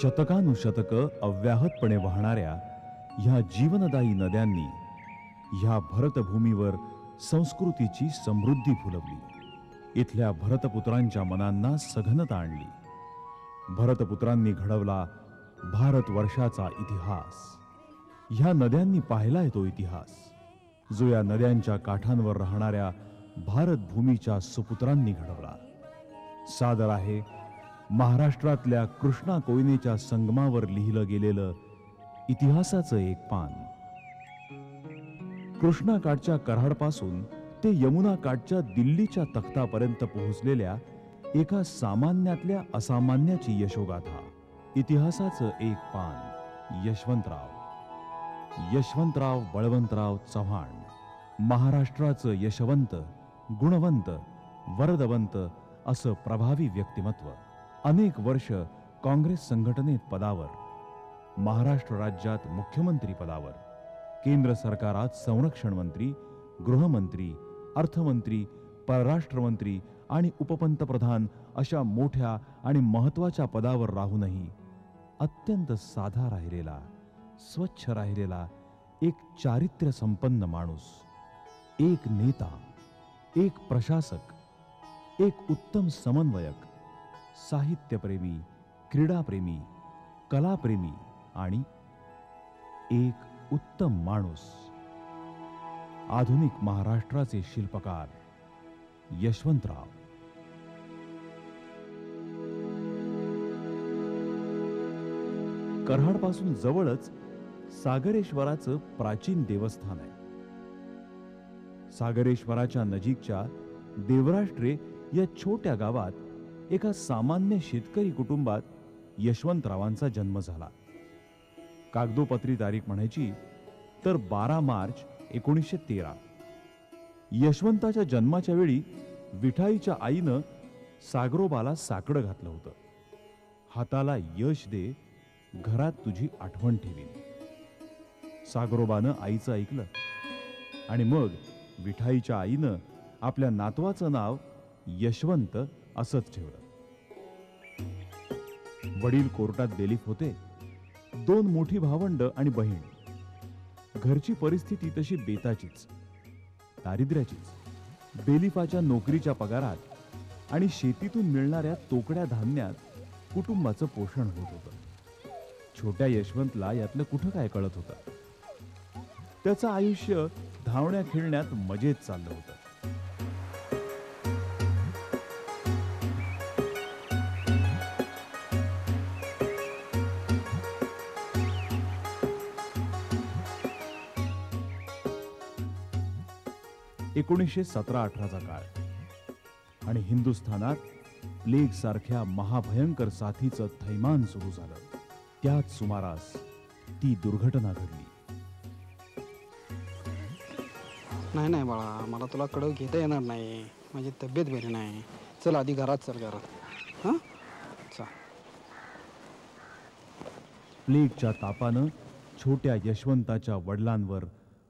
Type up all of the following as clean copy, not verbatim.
शतकानुशतक अव्याहतपणे वाहणाऱ्या ह्या जीवनदायी नद्यांनी ह्या भरतभूमीवर संस्कृतीची समृद्धी फुलवली। इथल्या भरतपुत्रांच्या मनांना सघनता आणली। भरतपुत्रांनी घडवला भारतवर्षाचा इतिहास। ह्या नद्यांनी पाहिलाय तो इतिहास, जो या नद्यांच्या काठांवर राहणाऱ्या भारतभूमीच्या सुपुत्रांनी घडवला। सादर आहे महाराष्ट्रातल्या कृष्णा कोयनेच्या संगमावर लिहिलं गेलेलं इतिहासाचं एक पान। कृष्णा काठच्या कराडपासून ते यमुना काठच्या दिल्लीच्या तख्तापर्यंत पोहोचलेल्या एका सामान्यातल्या असामान्याची यशोगाथा। इतिहासाचं एक पान। यशवंतराव बळवंतराव चव्हाण, महाराष्ट्राचं यशवंत, गुणवंत, वरदवंत असं प्रभावी व्यक्तिमत्व। अनेक वर्ष काँग्रेस संघटनेत पदावर, महाराष्ट्र राज्यात मुख्यमंत्री पदावर, केंद्र सरकारात संरक्षण मंत्री, गृहमंत्री, अर्थमंत्री, परराष्ट्रमंत्री आणि उपपंतप्रधान अशा मोठ्या आणि महत्वाच्या पदावर राहूनही अत्यंत साधा राहिलेला, स्वच्छ राहिलेला एक चारित्र्य संपन्न माणूस, एक नेता, एक प्रशासक, एक उत्तम समन्वयक, साहित्यप्रेमी, क्रीडाप्रेमी, कलाप्रेमी आणि एक उत्तम माणूस, आधुनिक महाराष्ट्राचे शिल्पकार यशवंतराव। कराडपासून जवळच सागरेश्वराचं प्राचीन देवस्थान आहे। सागरेश्वराच्या नजीकच्या देवराष्ट्रे या छोट्या गावात एका सामान्य शेतकरी कुटुंबात यशवंतरावांचा जन्म झाला। कागदोपत्री तारीख म्हणायची तर 12 मार्च 1913। यशवंताच्या जन्माच्या वेळी विठाईच्या आईनं सागरोबाला साकडं घातलं होतं। हाताला यश दे, घरात तुझी आठवण ठेवीन। सागरोबानं आईचं ऐकलं आणि मग विठाईच्या आईनं आपल्या नातवाचं नाव यशवंत असंच ठेवलं। वडील कोर्टात बेलीफ होते, 2 मोठी भावंड आणि बहीण। घरची परिस्थिती तशी बेताचीच, दारिद्र्याचीच। बेलिफाच्या नोकरीच्या पगारात आणि शेतीतून मिळणाऱ्या तोकड्या धान्यात कुटुंबाचं पोषण होत होतं। छोट्या यशवंतला यातलं कुठं काय कळत होतं। त्याचं आयुष्य धावण्या खेळण्यात मजेत चाललं होतं। एकोणीसशे 17-18चा काळ आणि हिंदुस्थानात प्लेग सारख्या महाभयंकर साथीचं थैमान सुरू झालं। त्याच सुमारास ती दुर्घटना घडली। नाही बाळा, मला तुला कडव घेता येणार नाही, माझी तब्येत बरी नाही। चल आधी घरात चल, घरात। हां चल। प्लेगच्या तापानं छोट्या यशवंताच्या वडिलांवर,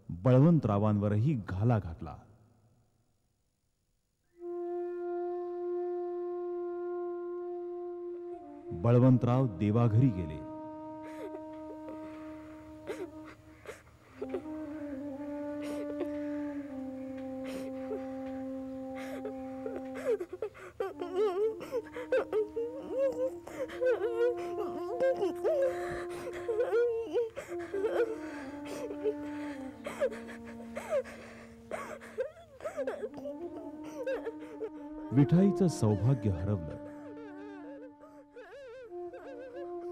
बळवंतरावांवरही घाला घातला। बळवंतराव देवाघरी गेले। विठाईचं सौभाग्य हरवलं।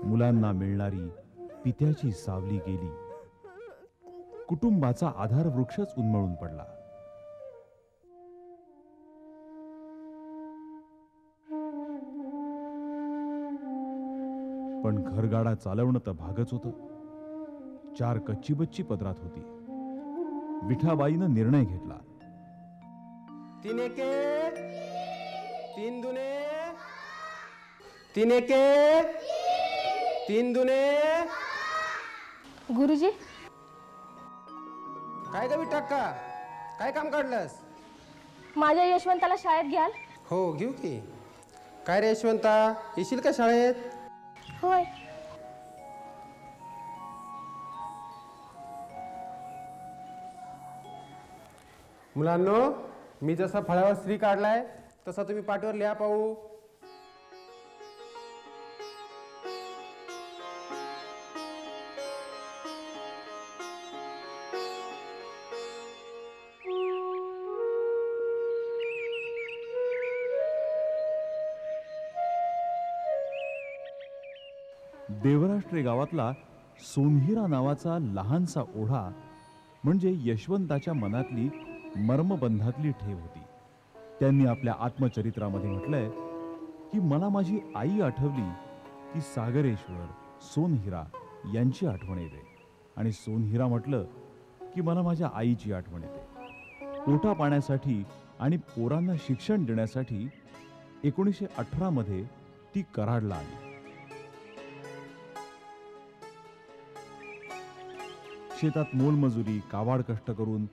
मुलांना मिळणारी पित्याची सावली गेली। कुटुंबाचा आधार वृक्षच उन्मळून पडला। पण घरगाडा चालवणं तर भागच होतं। 4 कच्ची बच्ची पदरात होती। विठाबाईनं निर्णय घेतला। 3 एके 3 दुने 3 एके 3 दुने। गुरुजी, काय ग विठाक्का, काय काम काढलंस? माझ्या यशवंताला शाळेत घ्याल? हो घेऊ की। काय रे यशवंता, येशील का शाळेत? होय, मुलांनो, मी जसा फळावर श्री काढलाय तसा तुम्ही पाठीवर लिहा पाहू. देवराष्ट्रे गावातला सोनहिरा नावाचा लहानसा ओढा म्हणजे यशवंताच्या मनातली मर्मबंधातली ठेव होती. त्यांनी आपल्या आत्मचरित्रामध्ये म्हटलंय की मला माझी आई आठवली की सागरेश्वर सोनहिरा यांची आठवण येते, आणि सोनहिरा म्हटलं की मला माझ्या आईची आठवण येते. पोटा पाण्यासाठी आणि पोरांना शिक्षण देण्यासाठी 1918 मध्ये ती कराडला आली. शेतात मोलमजुरी कावाड कष्ट करून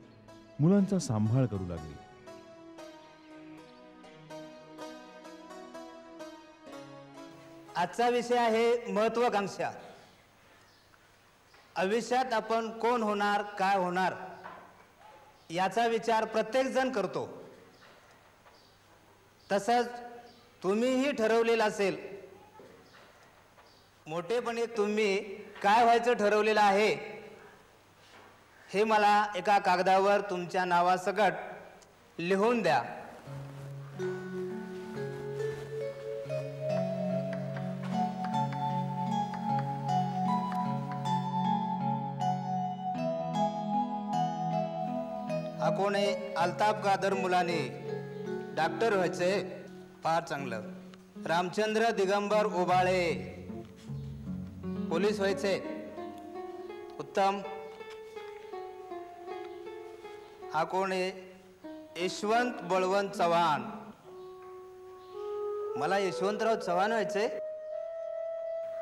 मुलांचा सांभाळ करू लागली. आजचा विषय आहे महत्वाकांक्षा. आयुष्यात आपण कोण होणार, काय होणार याचा विचार प्रत्येक जण करतो. तसंच तुम्हीही ठरवलेलं असेल. मोठेपणी तुम्ही काय व्हायचं ठरवलेलं आहे हे मला एका कागदावर तुमच्या नावासकट लिहून द्या. हा कोण आहे? अल्ताफ कादर मुलाने डॉक्टर व्हायचे, फार चांगलं. रामचंद्र दिगंबर ओबाळे पोलीस व्हायचे, उत्तम. हा कोण आहे? यशवंत बळवंत चव्हाण. मला यशवंतराव चव्हाण व्हायचंय.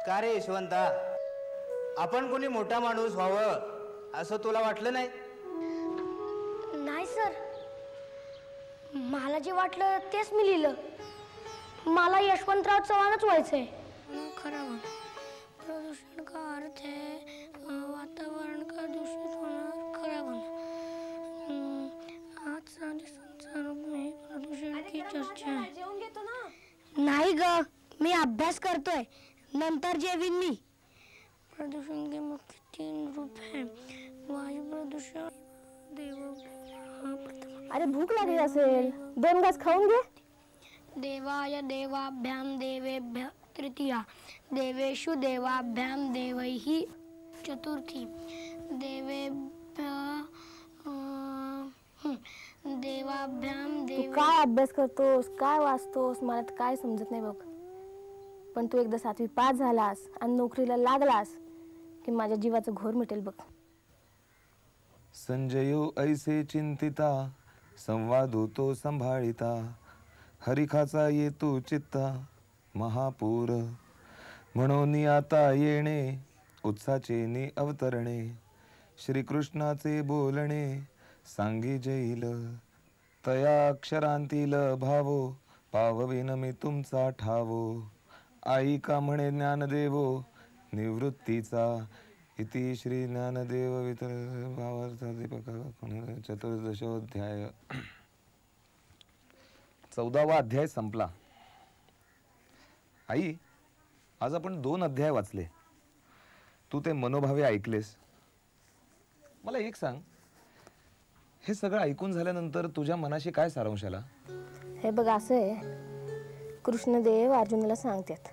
का रे यशवंता, आपण कोणी मोठा माणूस व्हावं असं तुला वाटलं नाही? नाही सर, मला जे वाटलं तेच मी लिहिलं. मला यशवंतराव चव्हाणच व्हायचंय. खरं प्रदूषण का अर्थ है, वातावरण का दूषित होणार. खरं आज सारे संसार में प्रदूषण की चर्चा है. जेवून घेतो ना. नाही ग, मी अभ्यास करतोय, नंतर जेवीन मी. प्रदूषण के मुख्य 3 रूप हैं. वायु प्रदूषण, अरे भूक लागली असेल, 2 घास खाऊन घे. देवाय देवाभ्याम देवेभ्य तृतीया, देवेषु देवाभ्याम देवैहि चतुर्थी, देवाभ्याम तू देव. काय अभ्यास करतोस, काय वाचतोस, मला तर काय समजत नाही बघ. पण तू एकदा 7वी पास झालास आणि नोकरीला लागलास की माझ्या जीवाचं घोर मिटेल बघ. संजयो ऐसे चिंतिता, संवाद होतो संभाळिता. हरिखाचा येतो चित्ता, महापूर म्हणून आता येणे. उत्साचे अवतरणे, श्रीकृष्णाचे बोलणे. सांगी जैल तया अक्षरांतील भावो, पावविन मी तुमचा ठावो. आई का म्हणे ज्ञानदेवो, निवृत्तीचा. इति श्री ज्ञानदेव वितर भावार्थ दीपक 14th अध्याय. 14वा अध्याय संपला. आई, आज आपण 2 अध्याय वाचले. तू ते मनोभावे ऐकलेस. मला एक सांग, हे सगळं ऐकून झाल्यानंतर तुझ्या मनाशी काय सारांश आला? हे बघ, असं आहे, कृष्णदेव अर्जुनाला सांगतात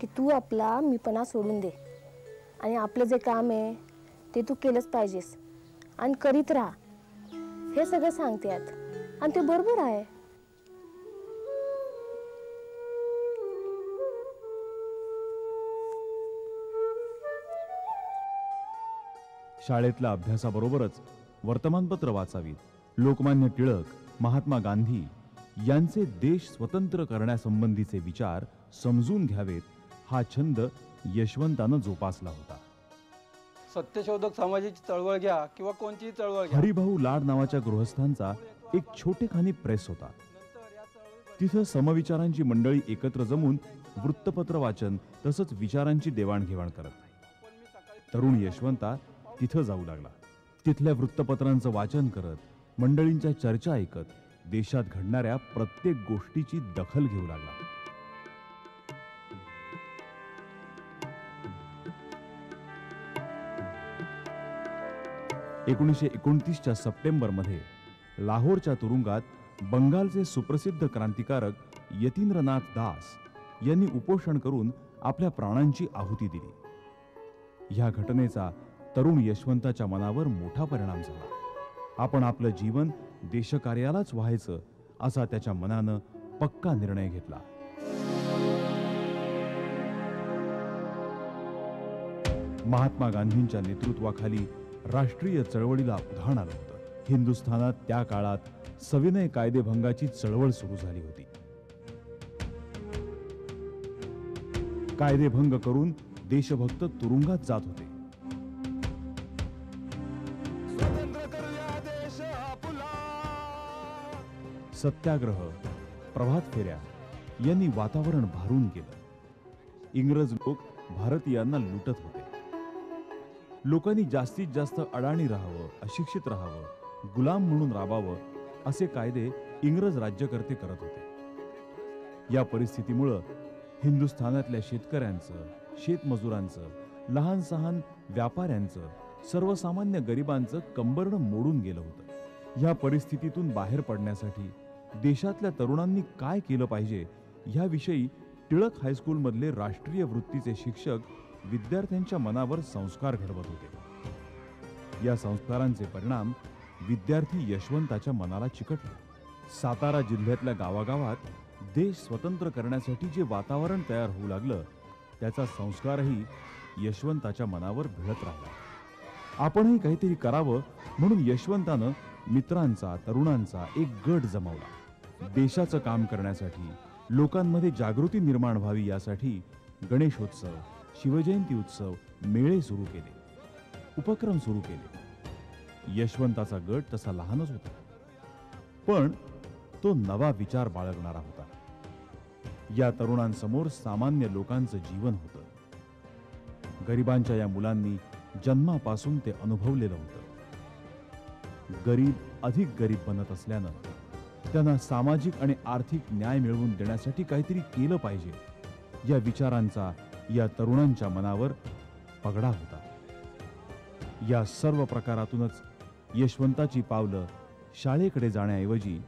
की तू आपला मीपणा सोडून दे आणि आपलं जे काम आहे ते तू केलंच पाहिजेस आणि करीत राहा. हे सगळं सांगतात आणि ते बरोबर आहे. शाळेतल्या अभ्यासाबरोबरच वर्तमानपत्र वाचावीत. लोकमान्य टिळक, महात्मा गांधी यांचे देश स्वतंत्र करण्यासंबंधीचे विचार समजून घ्यावेत, हा छंद यशवंतानं जोपासला होता. सत्यशोधक समाजाची चळवळ घ्या किंवा कोणतीही चळवळ घ्या. हरिभाऊ लाड नावाच्या गृहस्थांचा एक छोटेखानी प्रेस होता. तिथं समविचारांची मंडळी एकत्र जमून वृत्तपत्र वाचन तसंच विचारांची देवाणघेवाण करत. तरुण यशवंता तिथं जाऊ लागला. तिथल्या वृत्तपत्रांचं वाचन करत मंडळींच्या चर्चा ऐकत देशात घडणाऱ्या प्रत्येक गोष्टीची दखल घेऊ लागला. च्या सप्टेंबरमध्ये लाहोरच्या तुरुंगात बंगालचे सुप्रसिद्ध क्रांतिकारक यतींद्रनाथ दास यांनी उपोषण करून आपल्या प्राणांची आहुती दिली. ह्या घटनेचा तरुण यशवंताच्या मनावर मोठा परिणाम झाला. आपण आपलं जीवन देशकार्यालाच व्हायचं असा त्याच्या मनानं पक्का निर्णय घेतला. महात्मा गांधींच्या नेतृत्वाखाली राष्ट्रीय चळवळीला उधाण आलं होतं. हिंदुस्थानात त्या काळात सविनय कायदेभंगाची चळवळ सुरू झाली होती. कायदेभंग करून देशभक्त तुरुंगात जात होते. सत्याग्रह, प्रभात फेऱ्या यांनी वातावरण भारून गेलं. इंग्रज लोक भारतीयांना लुटत होते. लोकांनी जास्तीत जास्त अडाणी राहावं, अशिक्षित राहावं, गुलाम म्हणून राबावं असे कायदे इंग्रज राज्यकर्ते करत होते. या परिस्थितीमुळं हिंदुस्थानातल्या शेतकऱ्यांचं, शेतमजुरांचं, लहान सहान व्यापाऱ्यांचं, सर्वसामान्य गरिबांचं कंबरडं मोडून गेलं होतं. या परिस्थितीतून बाहेर पडण्यासाठी देशातल्या तरुणांनी काय केलं पाहिजे ह्याविषयी टिळक हायस्कूलमधले राष्ट्रीय वृत्तीचे शिक्षक विद्यार्थ्यांच्या मनावर संस्कार घडवत होते. या संस्कारांचे परिणाम विद्यार्थी यशवंताच्या मनाला चिकटले. सातारा जिल्ह्यातल्या गावागावात देश स्वतंत्र करण्यासाठी जे वातावरण तयार होऊ लागलं त्याचा संस्कारही यशवंताच्या मनावर भिडत राहिला. आपणही काहीतरी करावं म्हणून यशवंतानं मित्रांचा, तरुणांचा एक गट जमवला. देशाचं काम करण्यासाठी, लोकांमध्ये जागृती निर्माण व्हावी यासाठी गणेशोत्सव, शिवजयंती उत्सव, मेळे सुरू केले, उपक्रम सुरू केले. यशवंताचा गट तसा लहानच होता, पण तो नवा विचार बाळगणारा होता. या तरुणांसमोर सामान्य लोकांचं जीवन होतं. गरिबांच्या या मुलांनी जन्मापासून ते अनुभवलेलं होतं. गरीब अधिक गरीब बनत असल्यानं त्यांना सामाजिक आणि आर्थिक न्याय मिळवून देण्यासाठी काहीतरी केलं पाहिजे या विचारांचा या तरुणांच्या मनावर पगडा होता. या सर्व प्रकारातूनच यशवंताची पावलं शाळेकडे जाण्याऐवजी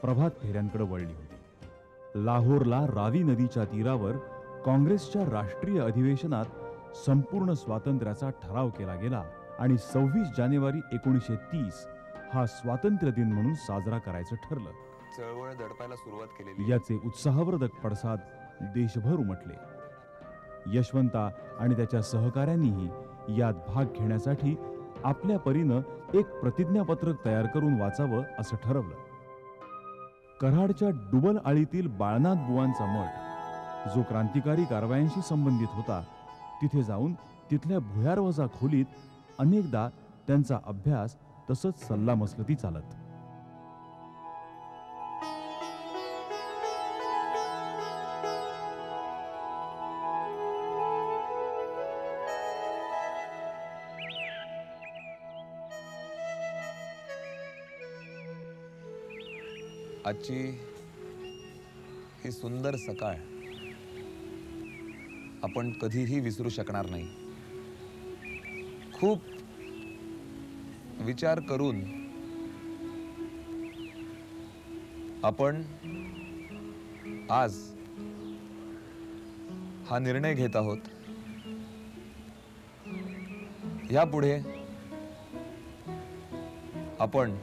प्रभात फेऱ्यांकडे वळली होती. लाहोरला रावी नदीच्या तीरावर काँग्रेसच्या राष्ट्रीय अधिवेशनात संपूर्ण स्वातंत्र्याचा ठराव केला गेला आणि 26 जानेवारी 1930 हा स्वातंत्र्य दिन म्हणून साजरा करायचं ठरलं. चळवळ दडपायला सुरुवात केलेली. याचे उत्साहवर्धक पडसाद देशभर उमटले. यशवंता आणि त्याच्या सहकाऱ्यांनीही यात भाग घेण्यासाठी आपल्या परीनं एक प्रतिज्ञापत्रक तयार करून वाचावं असं ठरवलं. कराडच्या डुबल आळीतील बाळनाथ बुवांचा मठ जो क्रांतिकारी कारवायांशी संबंधित होता तिथे जाऊन तिथल्या भुयारवजा खोलीत अनेकदा त्यांचा अभ्यास तसंच सल्लामसलती चालत. आजची ही सुंदर सकाळ आपण कधीही विसरू शकणार नाही. खूप विचार करून आपण आज हा निर्णय घेत आहोत. यापुढे आपण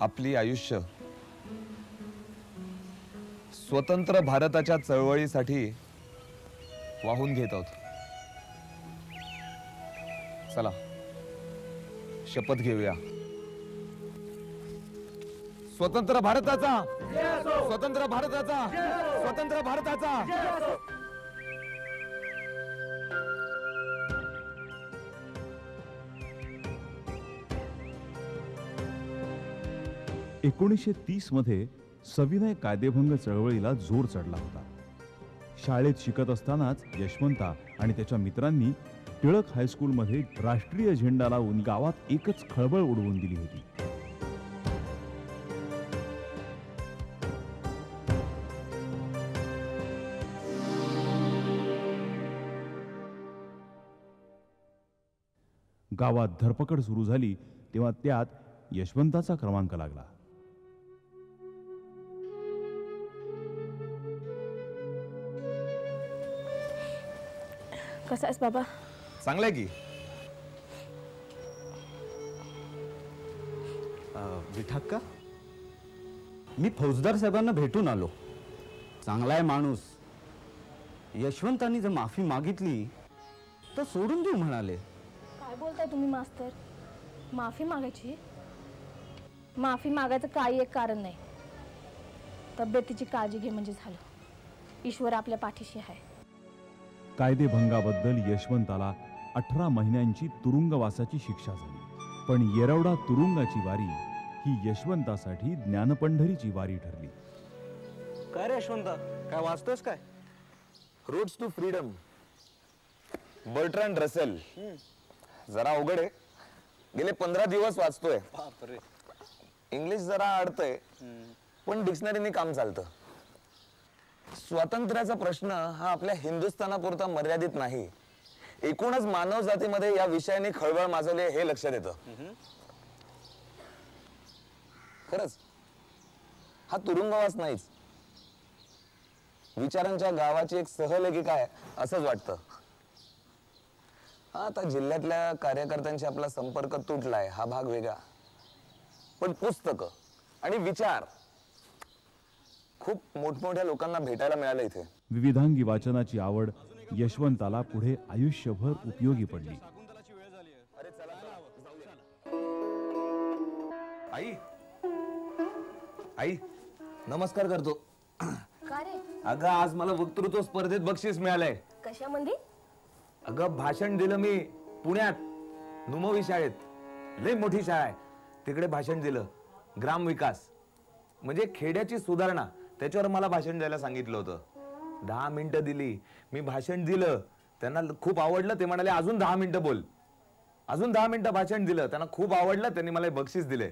आपली आयुष्य स्वतंत्र भारताच्या चळवळीसाठी वाहून घेत आहोत. चला शपथ घेऊया. स्वतंत्र भारताचा, स्वतंत्र भारताचा, स्वतंत्र भारताचा. 1930 मध्ये सविनय कायदेभंग चळवळीला जोर चढला होता. शाळेत शिकत असतानाच यशवंता आणि त्याच्या मित्रांनी टिळक हायस्कूलमध्ये राष्ट्रीय झेंडा लावून गावात एकच खळबळ उडवून दिली होती. गावात धरपकड सुरू झाली तेव्हा त्यात यशवंताचा क्रमांक लागला. कसा आहेस बाबा? चांगलंय की. विठाक्का, मी फौजदार साहेबांना भेटून आलो. चांगला आहे माणूस. यशवंतांनी जर माफी मागितली तर सोडून देऊ म्हणाले. काय बोलताय तुम्ही मास्तर? माफी मागायची? माफी मागायचं काही एक कारण नाही. तब्येतीची काळजी घे म्हणजे झालं. ईश्वर आपल्या पाठीशी आहे. कायदेभंगाबद्दल यशवंताला 18 महिन्यांची तुरुंगवासाची शिक्षा झाली. पण येरवडा तुरुंगाची वारी ही यशवंतासाठी ज्ञानपंढरीची वारी ठरली. काय रे यशवंता, काय वाचतोस काय? Roads to freedom, Bertrand Russell. जरा अवघड आहे. गेले 15 दिवस वाचतोय. इंग्लिश जरा अडतंय, पण डिक्शनरीने काम चालतं. स्वातंत्र्याचा प्रश्न हा आपल्या हिंदुस्थानापुरता मर्यादित नाही, एकूणच मानव जातीमध्ये या विषयाने खळबळ माजवली हे लक्षात येतं. खरंच हा तुरुंगवास नाहीच, विचारांच्या गावाची एक सहलेखिका आहे असंच वाटतं. आता जिल्ह्यातल्या कार्यकर्त्यांशी आपला संपर्क तुटलाय हा भाग वेगळा, पण पुस्तकं आणि विचार खूप मोठमोठ्या लोकांना भेटायला मिळालं इथे. विविधांगी वाचनाची आवड यशवंताला पुढे आयुष्यभर उपयोगी पडली. आई, आई नमस्कार करतो. का रे? अगं आज मला वक्तृत्व स्पर्धेत बक्षीस मिळालंय. कशामध्ये? अगं भाषण दिलं मी पुण्यात नुमवी शाळेत. लय मोठी शाळा आहे, तिकडे भाषण दिलं. ग्रामविकास म्हणजे खेड्याची सुधारणा, त्याच्यावर मला भाषण द्यायला सांगितलं होतं. 10 मिनिटं दिली मी, भाषण दिलं. त्यांना खूप आवडलं. ते म्हणाले अजून 10 मिनिटं बोल. अजून 10 मिनिटं भाषण दिलं. त्यांना खूप आवडलं. त्यांनी मला बक्षीस दिले.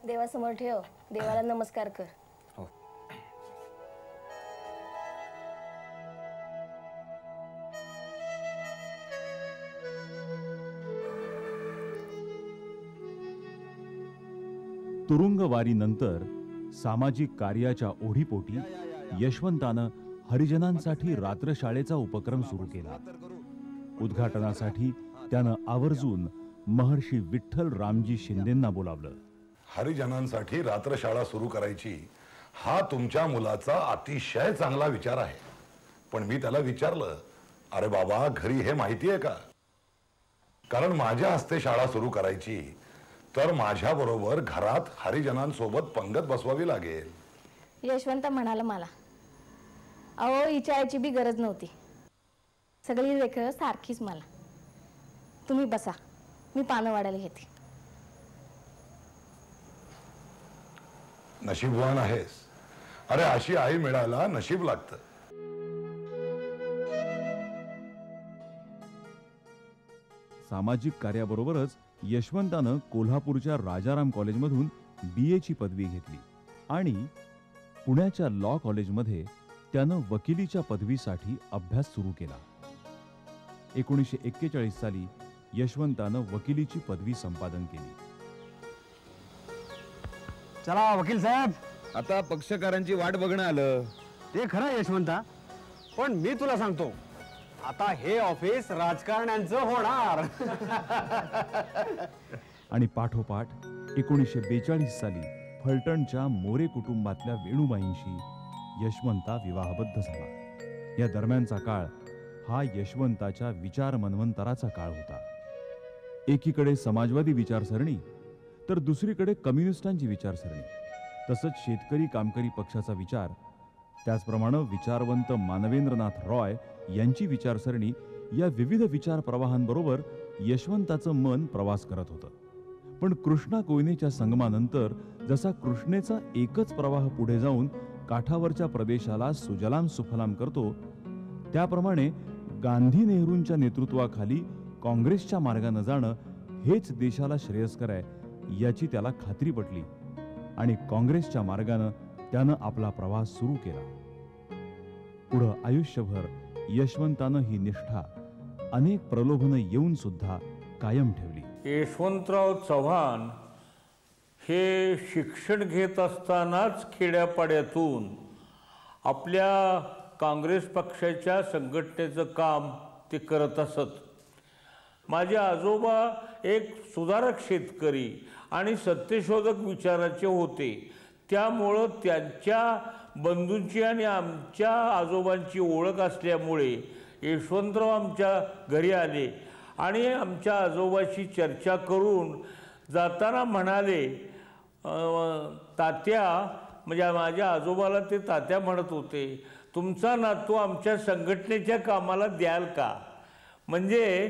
देवासमोर ठेव, देवाला नमस्कार कर. तुरुंगवारीनंतर सामाजिक कार्याच्या ओढीपोटी यशवंतानं हरिजनांसाठी रात्रशाळेचा उपक्रम सुरू केला. उद्घाटनासाठी त्यानं आवर्जून महर्षी विठ्ठल रामजी शिंदेंना बोलावलं. हरिजनांसाठी रात्रशाळा सुरू करायची हा तुमच्या मुलाचा अतिशय चांगला विचार आहे. पण मी त्याला विचारलं, अरे बाबा घरी हे माहिती आहे का? कारण माझ्या हस्ते शाळा सुरू करायची तर माझ्या बरोबर घरात हरिजनांसोबत पंगत बसवावी लागेल. यशवंत म्हणाला मला, अहो विचारायची बी गरज नव्हती. सगळी लेकरं सारखीच मला. तुम्ही बसा, मी पानं वाढायला घेते. नशीबवान आहेस. अरे अशी आई मिळायला नशीब लागतं. सामाजिक कार्याबरोबरच यशवंतानं कोल्हापूरच्या राजाराम कॉलेजमधून BA ची पदवी घेतली आणि पुण्याच्या लॉ कॉलेजमध्ये त्यानं वकिलीच्या पदवीसाठी अभ्यास सुरू केला. 1941 साली यशवंतानं वकिलीची पदवी संपादन केली. चला वकील साहेब, आता पक्षकारांची वाट बघणं आलं. ते खरं यशवंता, पण मी तुला सांगतो आता हे ऑफिस राजकारण्यांचं होणार. आणि पाठोपाठ 1942 साली फलटणच्या मोरे कुटुंबातल्या वेणुबाईंशी यशवंता विवाहबद्ध झाला. या दरम्यानचा काळ हा यशवंताच्या विचार मनवंतराचा काळ होता. एकीकडे समाजवादी विचारसरणी तर दुसरीकडे कम्युनिस्टांची विचारसरणी, तसंच शेतकरी कामकरी पक्षाचा विचार, त्याचप्रमाणे विचारवंत मानवेंद्रनाथ रॉय यांची विचारसरणी, या विविध विचार प्रवाहांबरोबर यशवंताचं मन प्रवास करत होतं. पण कृष्णा कोयनेच्या संगमानंतर जसा कृष्णेचा एकच प्रवाह पुढे जाऊन काठावरच्या प्रदेशाला सुजलाम सुफलाम करतो, त्याप्रमाणे गांधी नेहरूंच्या नेतृत्वाखाली काँग्रेसच्या मार्गानं जाणं हेच देशाला श्रेयस्कर आहे याची त्याला खात्री पटली आणि काँग्रेसच्या मार्गानं त्यानं आपला प्रवास सुरू केला. पुढं आयुष्यभर यशवंतानं ही निष्ठा अनेक प्रलोभनं येऊन सुद्धा कायम ठेवली. यशवंतराव चव्हाण हे शिक्षण घेत असतानाच खेड्यापाड्यातून आपल्या काँग्रेस पक्षाच्या संघटनेचं काम ते करत असत. माझे आजोबा एक सुधारक शेतकरी आणि सत्यशोधक विचाराचे होते. त्यामुळं त्यांच्या बंधूंची आणि आमच्या आजोबांची ओळख असल्यामुळे यशवंतराव आमच्या घरी आले आणि आमच्या आजोबाशी चर्चा करून जाताना म्हणाले, तात्या, म्हणजे माझ्या आजोबाला ते तात्या म्हणत होते, तुमचा नातू आमच्या संघटनेच्या कामाला द्याल का? म्हणजे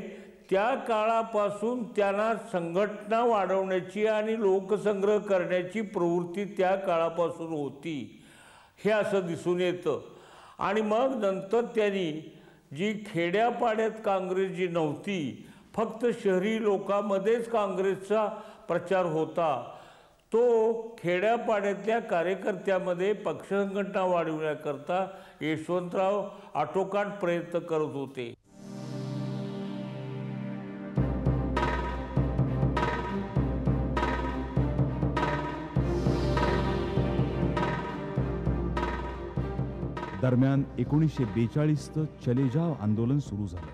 त्या काळापासून त्यांना संघटना वाढवण्याची आणि लोकसंग्रह करण्याची प्रवृत्ती त्या काळापासून होती हे असं दिसून येतं. आणि मग नंतर त्यांनी जी खेड्यापाड्यात काँग्रेस जी नव्हती, फक्त शहरी लोकांमध्येच काँग्रेसचा प्रचार होता, तो खेड्यापाड्यातल्या कार्यकर्त्यामध्ये पक्ष संघटना वाढवण्याकरता यशवंतराव आटोकाट प्रयत्न करत होते. दरम्यान 1942चं चले जाव आंदोलन सुरू झालं.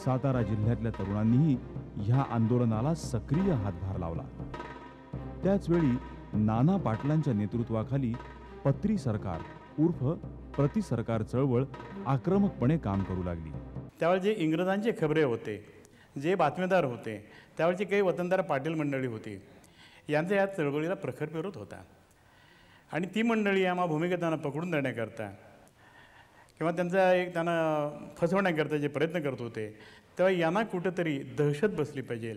सातारा जिल्ह्यातल्या तरुणांनीही ह्या आंदोलनाला सक्रिय हातभार लावला. त्याचवेळी नाना पाटलांच्या नेतृत्वाखाली पत्री सरकार उर्फ प्रतिसरकार चळवळ आक्रमकपणे काम करू लागली. त्यावेळी जे इंग्रजांचे खबरे होते, जे बातमीदार होते, त्यावेळची काही वतनदार पाटील मंडळी होती, यांचा या चळवळीला प्रखर विरोध होता. आणि ती मंडळी आम्हा भूमिका त्यांना पकडून देण्याकरता किंवा त्यांना फसवण्याकरता जे प्रयत्न करत होते, तेव्हा यांना कुठंतरी दहशत बसली पाहिजे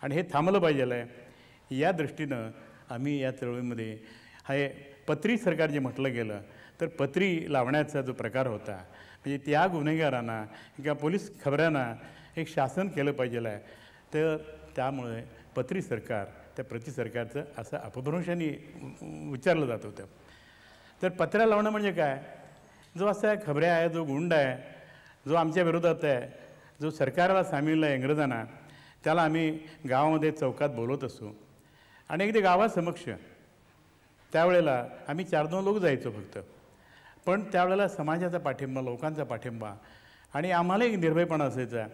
आणि हे थांबलं पाहिजे आहे. या दृष्टीनं आम्ही या चळवळीमध्ये हे पत्री सरकार जे म्हटलं गेलं, तर पत्री लावण्याचा जो प्रकार होता, म्हणजे त्या गुन्हेगारांना किंवा पोलीस खबऱ्यांना एक शासन केलं पाहिजे आहे. तर त्यामुळे पत्री सरकार, त्या प्रतिसरकारचं असं अपभ्रंशाने विचारलं जात होतं. तर पत्र्या लावणं म्हणजे काय? जो असा खबऱ्या आहे, जो गुंड आहे, जो आमच्या विरोधात आहे, जो सरकारला सामील आहे इंग्रजांना, त्याला आम्ही गावामध्ये चौकात बोलवत असू आणि एकदा गावासमक्ष त्यावेळेला आम्ही 4-2 लोक जायचो फक्त. पण त्यावेळेला समाजाचा पाठिंबा, लोकांचा पाठिंबा आणि आम्हाला एक निर्भयपणा असायचा.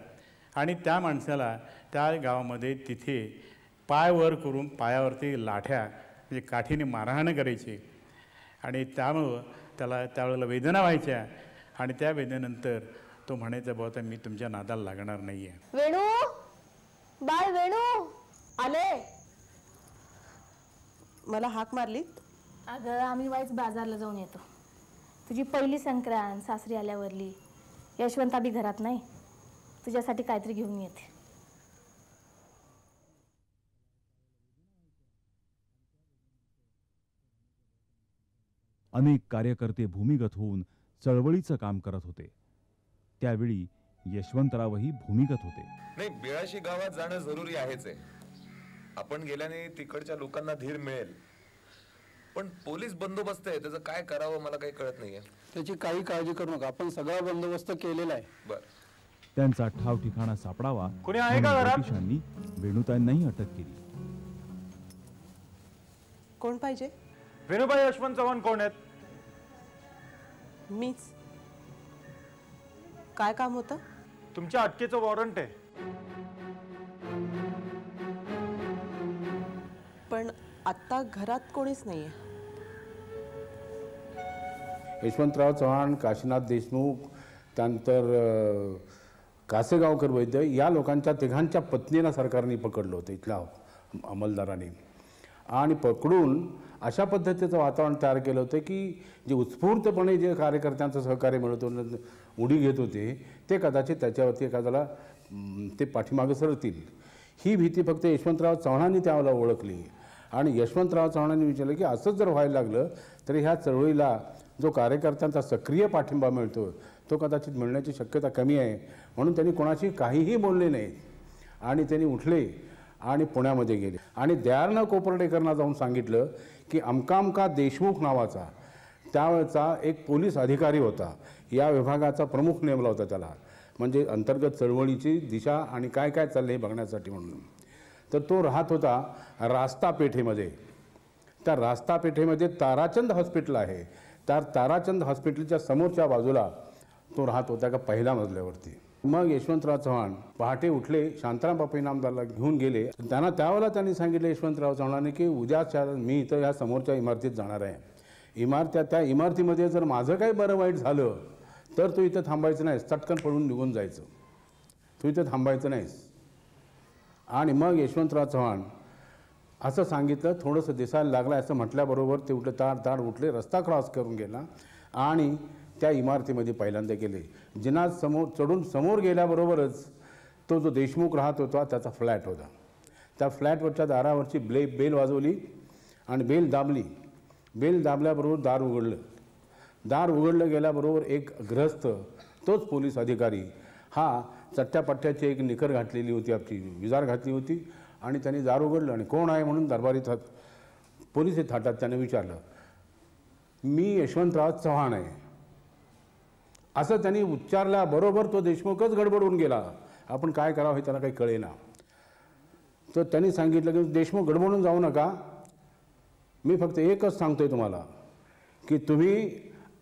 आणि त्या माणसाला त्या गावामध्ये तिथे पाय वर करून पायावरती लाठ्या म्हणजे काठीने मारहाण करायची आणि त्यामुळं त्याला त्यावेळेला वेदना व्हायच्या आणि त्या वेदनेनंतर तो म्हणायचा, बाबा मी तुमच्या नादाला लागणार नाही आहे. वेणू, बाळ वेणू आले. मला हाक मारली? अगं आम्ही वाईच बाजारला जाऊन येतो. तुझी पहिली संक्रांत सासरी आल्यावरली. यशवंत बी घरात नाही, तुझ्यासाठी काहीतरी घेऊन येते. अनेक कार्यकर्ते भूमिगत होऊन चळवळीचं काम करत होते. त्यावेळी यशवंतरावही भूमिगत होते. नाही, बिळाशी गावात जाणं जरुरी आहेच आहे. आपण गेल्याने तिकडच्या लोकांना धीर मिळेल. पण पोलीस बंदोबस्त आहे, त्याचं काय करावं मला काही कळत नाहीये. त्याची काही काळजी करू नका, आपण सगळा बंदोबस्त केलेला आहे. बर. त्यांचा ठाव ठिकाणा सापडावा कोणी आहे का घरात? ब्रिटिशांनी वेणुताईंनाही अटक केली. कोण पाहिजे? वेणुबाई यशवंत चव्हाण कोण आहेत? मीच. काय काम होतं? तुमच्या अटकेचं वॉरंट आहे. पण आता घरात कोणीच नाहीये. यशवंतराव चव्हाण, काशीनाथ देशमुख, त्यानंतर कासेगावकर वैद्य या लोकांच्या तिघांच्या पत्नीला सरकारने पकडलं होतं इथल्या अंमलदारांनी. आणि पकडून अशा पद्धतीचं वातावरण तयार केलं होतं की जे उत्स्फूर्तपणे जे कार्यकर्त्यांचं सहकार्य मिळत होतं, उडी घेत होते, ते कदाचित त्याच्यावरती एखाद्याला ते पाठीमागं सरतील. ही भीती फक्त यशवंतराव चव्हाणांनी त्यावेळेला ओळखली. आणि यशवंतराव चव्हाणांनी विचारलं की असंच जर व्हायला लागलं तर ह्या चळवळीला जो कार्यकर्त्यांचा सक्रिय पाठिंबा मिळतो तो कदाचित मिळण्याची शक्यता कमी आहे, म्हणून त्यांनी कोणाशी काहीही बोलले नाही आणि त्यांनी उठले आणि पुण्यामध्ये गेले आणि दयाळनं कोपर्डेकरांना जाऊन सांगितलं की अमका अमका देशमुख नावाचा त्यावेळचा एक पोलीस अधिकारी होता, या विभागाचा प्रमुख नेमला होता त्याला, म्हणजे अंतर्गत चळवळीची दिशा आणि काय काय चाललं हे बघण्यासाठी म्हणून. तर तो राहत होता रास्ता पेठेमध्ये. त्या रास्ता पेठेमध्ये ताराचंद हॉस्पिटल आहे, त्या ताराचंद हॉस्पिटलच्या समोरच्या बाजूला तो राहत होता का पहिल्या मजल्यावरती. मग यशवंतराव चव्हाण पहाटे उठले, शांताराम बापू इनामदारला घेऊन गेले. त्यावेळेला त्यांनी सांगितलं यशवंतराव चव्हाणांनी की उद्याच्या मी इथं या समोरच्या इमारतीत जाणार आहे. त्या इमारतीमध्ये जर माझं काही बरं वाईट झालं तर तू इथं थांबायचं नाहीस, चटकन पडून निघून जायचं, तू इथं थांबायचं नाहीस. आणि मग यशवंतराव चव्हाण असं सांगितलं, थोडंसं दिसायला लागलं असं म्हटल्याबरोबर ते उठले, ताड उठले, रस्ता क्रॉस करून गेला आणि त्या इमारतीमध्ये पहिल्यांदा गेले. जिना समोर गेल्याबरोबरच तो जो देशमुख राहत होता त्याचा फ्लॅट होता. त्या फ्लॅटवरच्या दारावरची बेल वाजवली आणि बेल दाबली. बेल दाबल्याबरोबर दार उघडलं. दार उघडलं गेल्याबरोबर एक गृहस्थ, तोच पोलीस अधिकारी, हा चट्ट्यापट्ट्याची एक निकर घातलेली होती, आपली विजार घातली होती आणि त्यांनी दार उघडलं आणि कोण आहे म्हणून दरबारी पोलिस थाटात त्याने विचारलं. मी यशवंतराव चव्हाण आहे असं त्यांनी उच्चारल्याबरोबर तो देशमुखच गडबडून गेला. आपण काय करावं हे त्याला काही कळेना. तर त्यांनी सांगितलं की देशमुख गडबडून जाऊ नका, मी फक्त एकच सांगतोय तुम्हाला की तुम्ही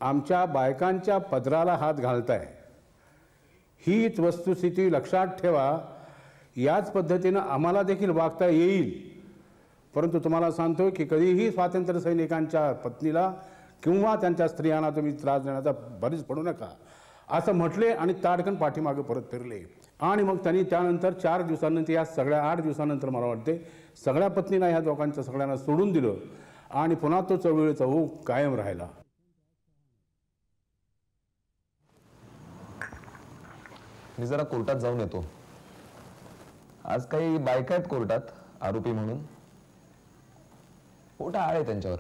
आमच्या बायकांच्या पदराला हात घालताय, हीच वस्तुस्थिती लक्षात ठेवा. याच पद्धतीनं आम्हाला देखील वागता येईल, परंतु तुम्हाला सांगतोय की कधीही स्वातंत्र्य सैनिकांच्या पत्नीला किंवा त्यांच्या स्त्रियांना तुम्ही त्रास देण्याचा भरीस पडू नका असं म्हटले आणि ताडकन पाठीमागे परत फिरले. आणि मग त्यांनी त्यानंतर 4 दिवसानंतर, या सगळ्या 8 दिवसानंतर मला वाटते सगळ्या पत्नींना ह्या दोघांच्या सगळ्यांना सोडून दिलं आणि पुन्हा तो चळवळीचा ओघ कायम राहिला. मी जरा कोर्टात जाऊन येतो. आज काही बायका आहेत कोर्टात आरोपी म्हणून, मोठा आळ आहे त्यांच्यावर,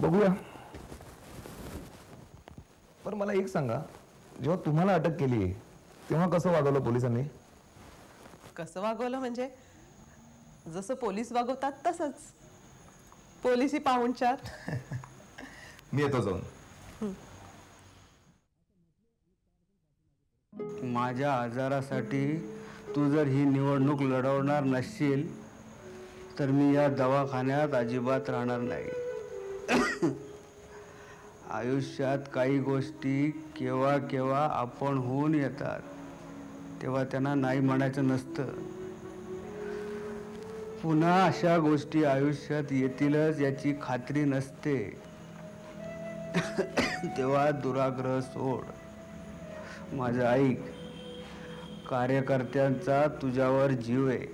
बघूया. पण मला एक सांगा, जेव्हा तुम्हाला अटक केली तेव्हा कसं वागवलं पोलिसांनी? कसं वागवलं म्हणजे जसं पोलीस वागवतात तसंच, पोलिसी पाहुणचार. मी येतो जाऊन. माझ्या आजारासाठी तू जर ही निवडणूक लढवणार नसशील तर मी या दवाखान्यात अजिबात राहणार नाही. आयुष्यात काही गोष्टी केव्हा केव्हा आपण होऊन येतात, तेव्हा त्यांना नाही म्हणायचं नसतं. पुन्हा अशा गोष्टी आयुष्यात येतीलच याची खात्री नसते. तेव्हा दुराग्रह सोड. माझं ऐक, कार्यकर्त्यांचा तुझ्यावर जीव आहे,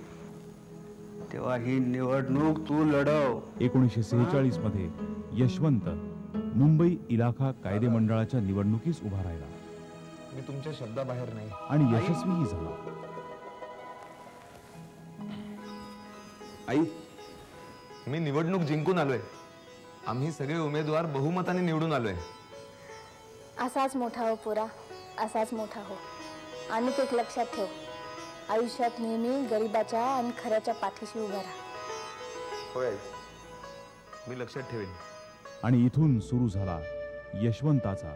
तेव्हा ही निवडणूक तू लढव. 1946 मध्ये यशवंत मुंबई इलाखा कायदे मंडळाच्या निवडणुकीस उभा राहिला. मी तुमच्या शब्दाबाहेर नाही आणि यशस्वीही झाला. आई, मी निवडणूक जिंकून आलोय. आम्ही सगळे उमेदवार बहुमताने निवडून आलोय. असाच मोठा हो पोरा, असाच मोठा हो. आणि एक लक्षात ठेव, आयुष्यात नेहमी गरिबाच्या आणि खऱ्याच्या पाठीशी उभा राहा. होय, मी लक्षात ठेवेन. आणि इथून सुरू झाला यशवंताचा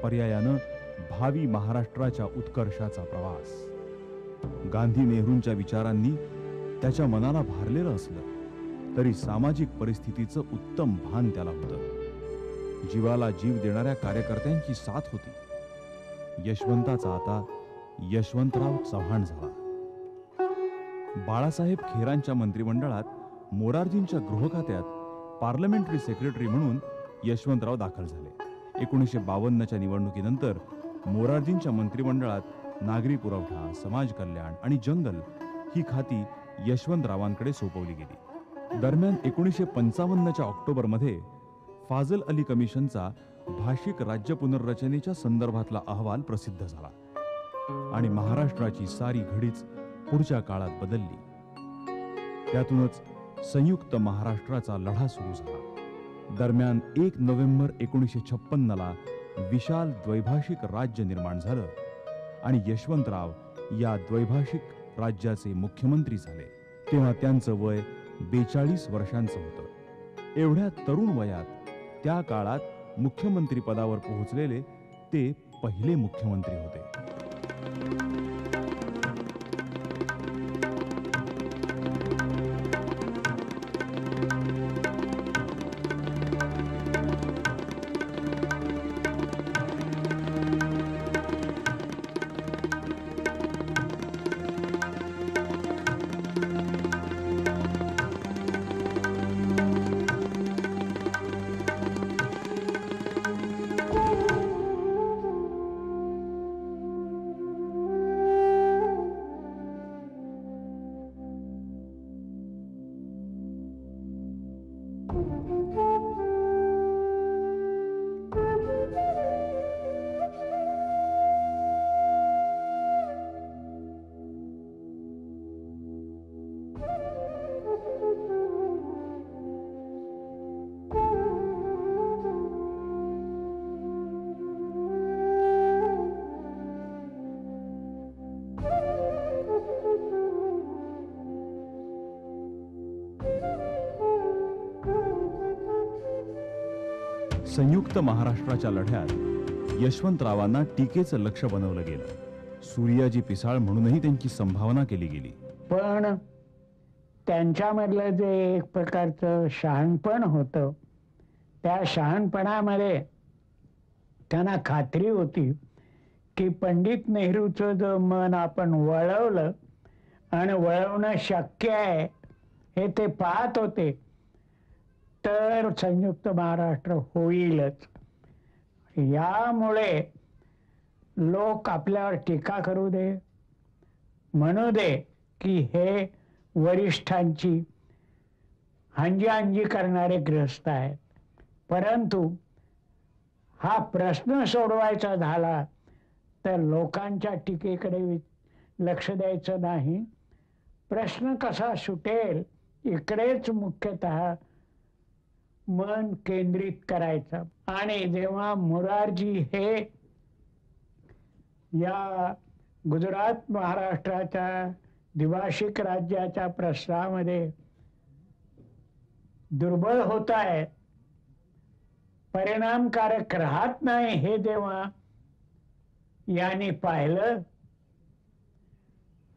पर्यायानं भावी महाराष्ट्राच्या उत्कर्षाचा प्रवास. गांधी नेहरूंच्या विचारांनी त्याच्या मनाला भारलेलं असलं तरी सामाजिक परिस्थितीचं उत्तम भान त्याला होतं. जीवाला जीव देणाऱ्या कार्यकर्त्यांची साथ होती. यशवंताचा आता यशवंतराव चव्हाण झाला. बाळासाहेब खेरांच्या मंत्रिमंडळात मोरारजींच्या गृह खात्यात पार्लमेंटरी सेक्रेटरी म्हणून यशवंतराव दाखल झाले. 1952च्या निवडणुकीनंतर मोरारजींच्या मंत्रिमंडळात नागरी पुरवठा, समाज कल्याण आणि जंगल ही खाती यशवंतरावांकडे सोपवली गेली. दरम्यान 1955च्या ऑक्टोबरमध्ये फाजल अली कमिशनचा भाषिक राज्य पुनर्रचनेच्या संदर्भातला अहवाल प्रसिद्ध झाला आणि महाराष्ट्राची सारी घडीच पुढच्या काळात बदलली. त्यातूनच संयुक्त महाराष्ट्राचा लढा सुरू झाला. दरम्यान 1 नोव्हेंबर 1956ला विशाल द्वैभाषिक राज्य निर्माण झालं आणि यशवंतराव या द्वैभाषिक राज्याचे मुख्यमंत्री झाले तेव्हा त्यांचं वय 42 वर्षांचं होतं. एवढ्या तरुण वयात त्या काळात मुख्यमंत्री पदावर पोहोचलेले ते पहिले मुख्यमंत्री होते. संयुक्त महाराष्ट्राच्या लढ्यात यशवंतरावांना टीकेचं लक्ष बनवलं गेलं. सूर्याजी पिसाळ म्हणूनही त्यांची संभावना केली गेली. पण त्यांच्यामधलं जे एक प्रकारचं शहाणपण होतं त्या शहाणपणामध्ये त्यांना खात्री होती की पंडित नेहरूचं जर मन आपण वळवलं आणि वळवणं शक्य आहे हे ते पाहत होते तर संयुक्त महाराष्ट्र होईलच. यामुळे लोक आपल्यावर टीका करू दे म्हणू दे की हे वरिष्ठांची हंजी करणारे ग्रस्त आहेत, परंतु हा प्रश्न सोडवायचा झाला तर लोकांच्या टीकेकडे लक्ष द्यायचं नाही. प्रश्न कसा सुटेल इकडेच मुख्यतः मन केंद्रित करायचं. आणि जेव्हा मोरारजी हे या गुजरात महाराष्ट्राच्या द्विभाषिक राज्याच्या प्रश्नामध्ये दुर्बळ होत आहेत, परिणामकारक राहत नाही हे जेव्हा यांनी पाहिलं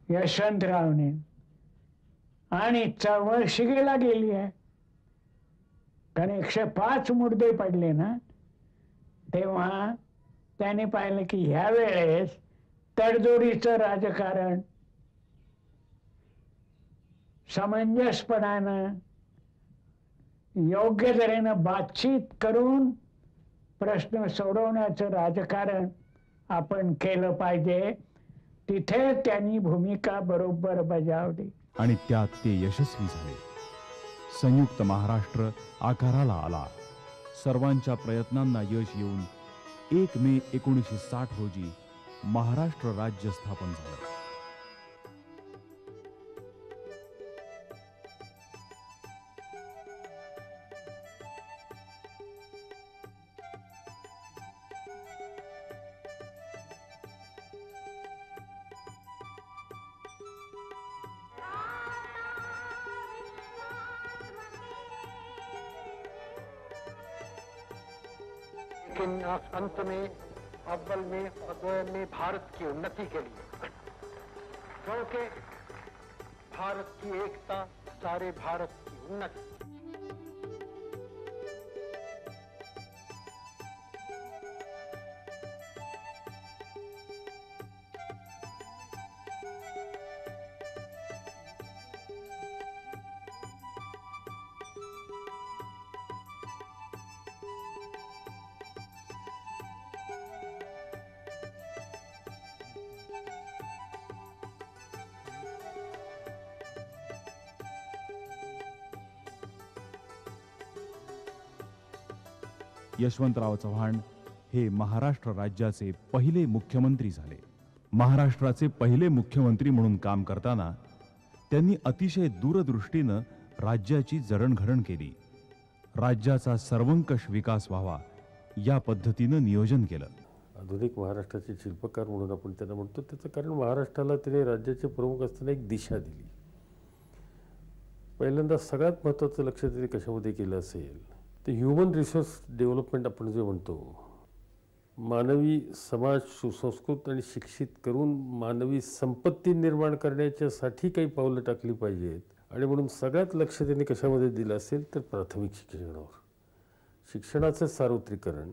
यशवंतरावने आणि चळवळ शिगेला गेली आहे कारण 105 मुद्दे पडले ना, तेव्हा त्याने पाहिलं की ह्या वेळेस तडजोडीचं राजकारण समंजसपणानं योग्य तऱ्हेनं बातचीत करून प्रश्न सोडवण्याचं राजकारण आपण केलं पाहिजे. तिथे त्यांनी भूमिका बरोबर बजावली आणि त्यात ते यशस्वी झाले. संयुक्त महाराष्ट्र आकाराला आला. सर्वांच्या प्रयत्नांना यश येऊन 1 मे 1960 रोजी महाराष्ट्र राज्य स्थापन झालं. लेकिन अंत में अव्वल में और दोयम में भारत की उन्नति के लिए, क्योंकि भारत की एकता सारे भारत की उन्नति. यशवंतराव चव्हाण हे महाराष्ट्र राज्याचे पहिले मुख्यमंत्री झाले. महाराष्ट्राचे पहिले मुख्यमंत्री म्हणून काम करताना त्यांनी अतिशय दूरदृष्टीनं राज्याची जडणघडण केली. राज्याचा सर्वंकष विकास व्हावा या पद्धतीनं नियोजन केलं. आधुनिक महाराष्ट्राचे शिल्पकार म्हणून आपण त्यांना म्हणतो. त्याचं कारण महाराष्ट्राला त्याने राज्याचे प्रमुख असताना एक दिशा दिली. पहिल्यांदा सगळ्यात महत्त्वाचं लक्ष त्यांनी कशामध्ये केलं असेल तर ह्युमन रिसोर्स डेव्हलपमेंट आपण जे म्हणतो, मानवी समाज सुसंस्कृत आणि शिक्षित करून मानवी संपत्ती निर्माण करण्याच्यासाठी काही पावलं टाकली पाहिजेत. आणि म्हणून सगळ्यात लक्ष त्यांनी कशामध्ये दिलं असेल तर प्राथमिक शिक्षणावर. शिक्षणाचं सार्वत्रिकरण,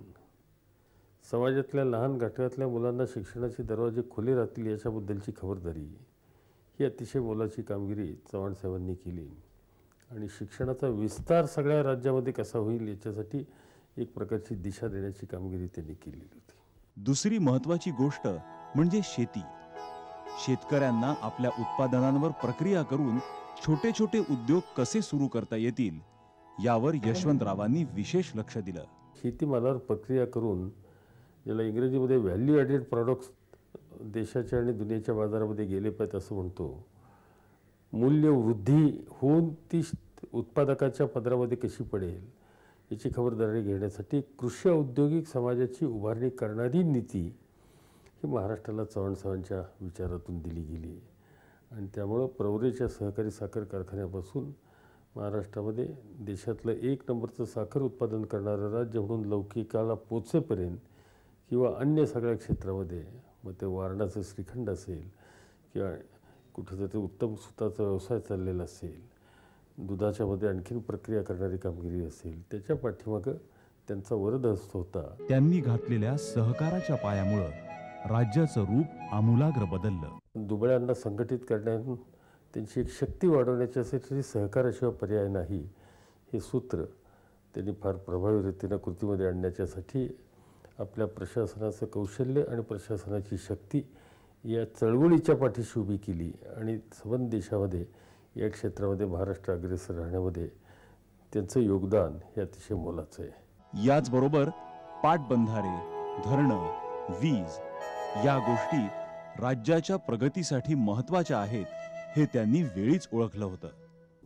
समाजातल्या लहान घटकातल्या मुलांना शिक्षणाचे दरवाजे खुले राहतील याच्याबद्दलची खबरदारी, ही अतिशय मोलाची कामगिरी चव्हाण साहेबांनी केली. आणि शिक्षणाचा विस्तार सगळ्या राज्यामध्ये कसा होईल याच्यासाठी एक प्रकारची दिशा देण्याची कामगिरी त्यांनी केलेली होती. दुसरी महत्वाची गोष्ट म्हणजे शेती. शेतकऱ्यांना आपल्या उत्पादनांवर प्रक्रिया करून छोटे छोटे उद्योग कसे सुरू करता येतील यावर यशवंतरावांनी विशेष लक्ष दिलं. शेतीमालावर प्रक्रिया करून, ज्याला इंग्रजीमध्ये व्हॅल्यू ॲडेड प्रॉडक्ट्स देशाच्या आणि दुनियेच्या बाजारामध्ये गेले पाहिजेत असं म्हणतो, मूल्यवृद्धी होऊन ती उत्पादकाच्या पदरामध्ये कशी पडेल याची खबरदारी घेण्यासाठी कृषी औद्योगिक समाजाची उभारणी करणारी नीती ही महाराष्ट्राला चव्हाण साहेबांच्या विचारातून दिली गेली. आणि त्यामुळं प्रवरेच्या सहकारी साखर कारखान्यापासून महाराष्ट्रामध्ये देशातलं 1 नंबरचं साखर उत्पादन करणारं राज्य म्हणून लौकिकाला पोचेपर्यंत किंवा अन्य सगळ्या क्षेत्रामध्ये, मग ते वारणाचं श्रीखंड असेल किंवा कुठेतरी उत्तम सुताचा व्यवसाय चाललेला असेल, दुधाच्यामध्ये आणखीन प्रक्रिया करणारी कामगिरी असेल, त्याच्या पाठीमागं त्यांचा वरदहस्त होता. त्यांनी घातलेल्या सहकाराच्या पायामुळं राज्याचं रूप आमूलाग्र बदललं. दुबळ्यांना संघटित करण्यातून त्यांची एक शक्ती वाढवण्याच्यासाठी सहकाराशिवाय पर्याय नाही, हे सूत्र त्यांनी फार प्रभावी रीतीनं कृतीमध्ये आणण्याच्यासाठी आपल्या प्रशासनाचं कौशल्य आणि प्रशासनाची शक्ती या चळवळीच्या पाठीशी उभी केली. आणि संबंध देशामध्ये या क्षेत्रामध्ये महाराष्ट्र अग्रेसर राहण्यामध्ये त्यांचं योगदान हे अतिशय मोलाचं आहे. याचबरोबर पाटबंधारे, धरणं, वीज या गोष्टी राज्याच्या प्रगतीसाठी महत्त्वाच्या आहेत हे त्यांनी वेळीच ओळखलं होतं.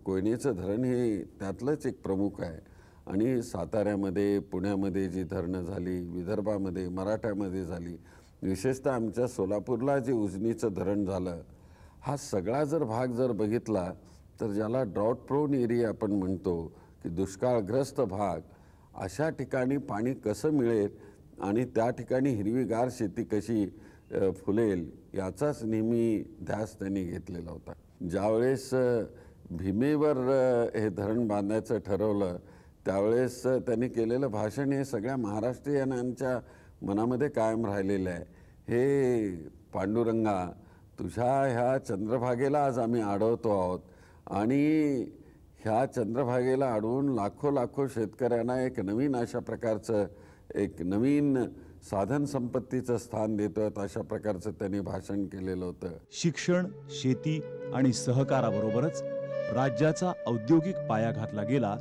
कोयनेचं धरण हे त्यातलंच एक प्रमुख आहे. आणि साताऱ्यामध्ये, पुण्यामध्ये जी धरणं झाली, विदर्भामध्ये, मराठ्यामध्ये झाली, विशेषतः आमच्या सोलापूरला जे उजनीचं धरण झालं, हा सगळा जर भाग जर बघितला तर ज्याला ड्रॉट प्रोन एरिया आपण म्हणतो की दुष्काळग्रस्त भाग, अशा ठिकाणी पाणी कसं मिळेल आणि त्या ठिकाणी हिरवीगार शेती कशी फुलेल याचाच नेहमी ध्यास त्यांनी घेतलेला होता. ज्यावेळेस भीमेवर हे धरण बांधायचं ठरवलं त्यावेळेस त्यांनी केलेलं भाषण हे सगळ्या महाराष्ट्रीयांच्या मनामध्ये कायम राहिलेलं आहे. हे पांडुरंगा, तुझ्या ह्या चंद्रभागेला आज आम्ही अडवतो आहोत आणि ह्या चंद्रभागेला अडवून लाखो शेतकऱ्यांना एक नवीन अशा प्रकारचं एक नवीन साधन संपत्तीचं स्थान देतोय, अशा प्रकारचं त्यांनी भाषण केलेलं होतं. शिक्षण, शेती आणि सहकाराबरोबरच राज्याचा औद्योगिक पाया घातला गेला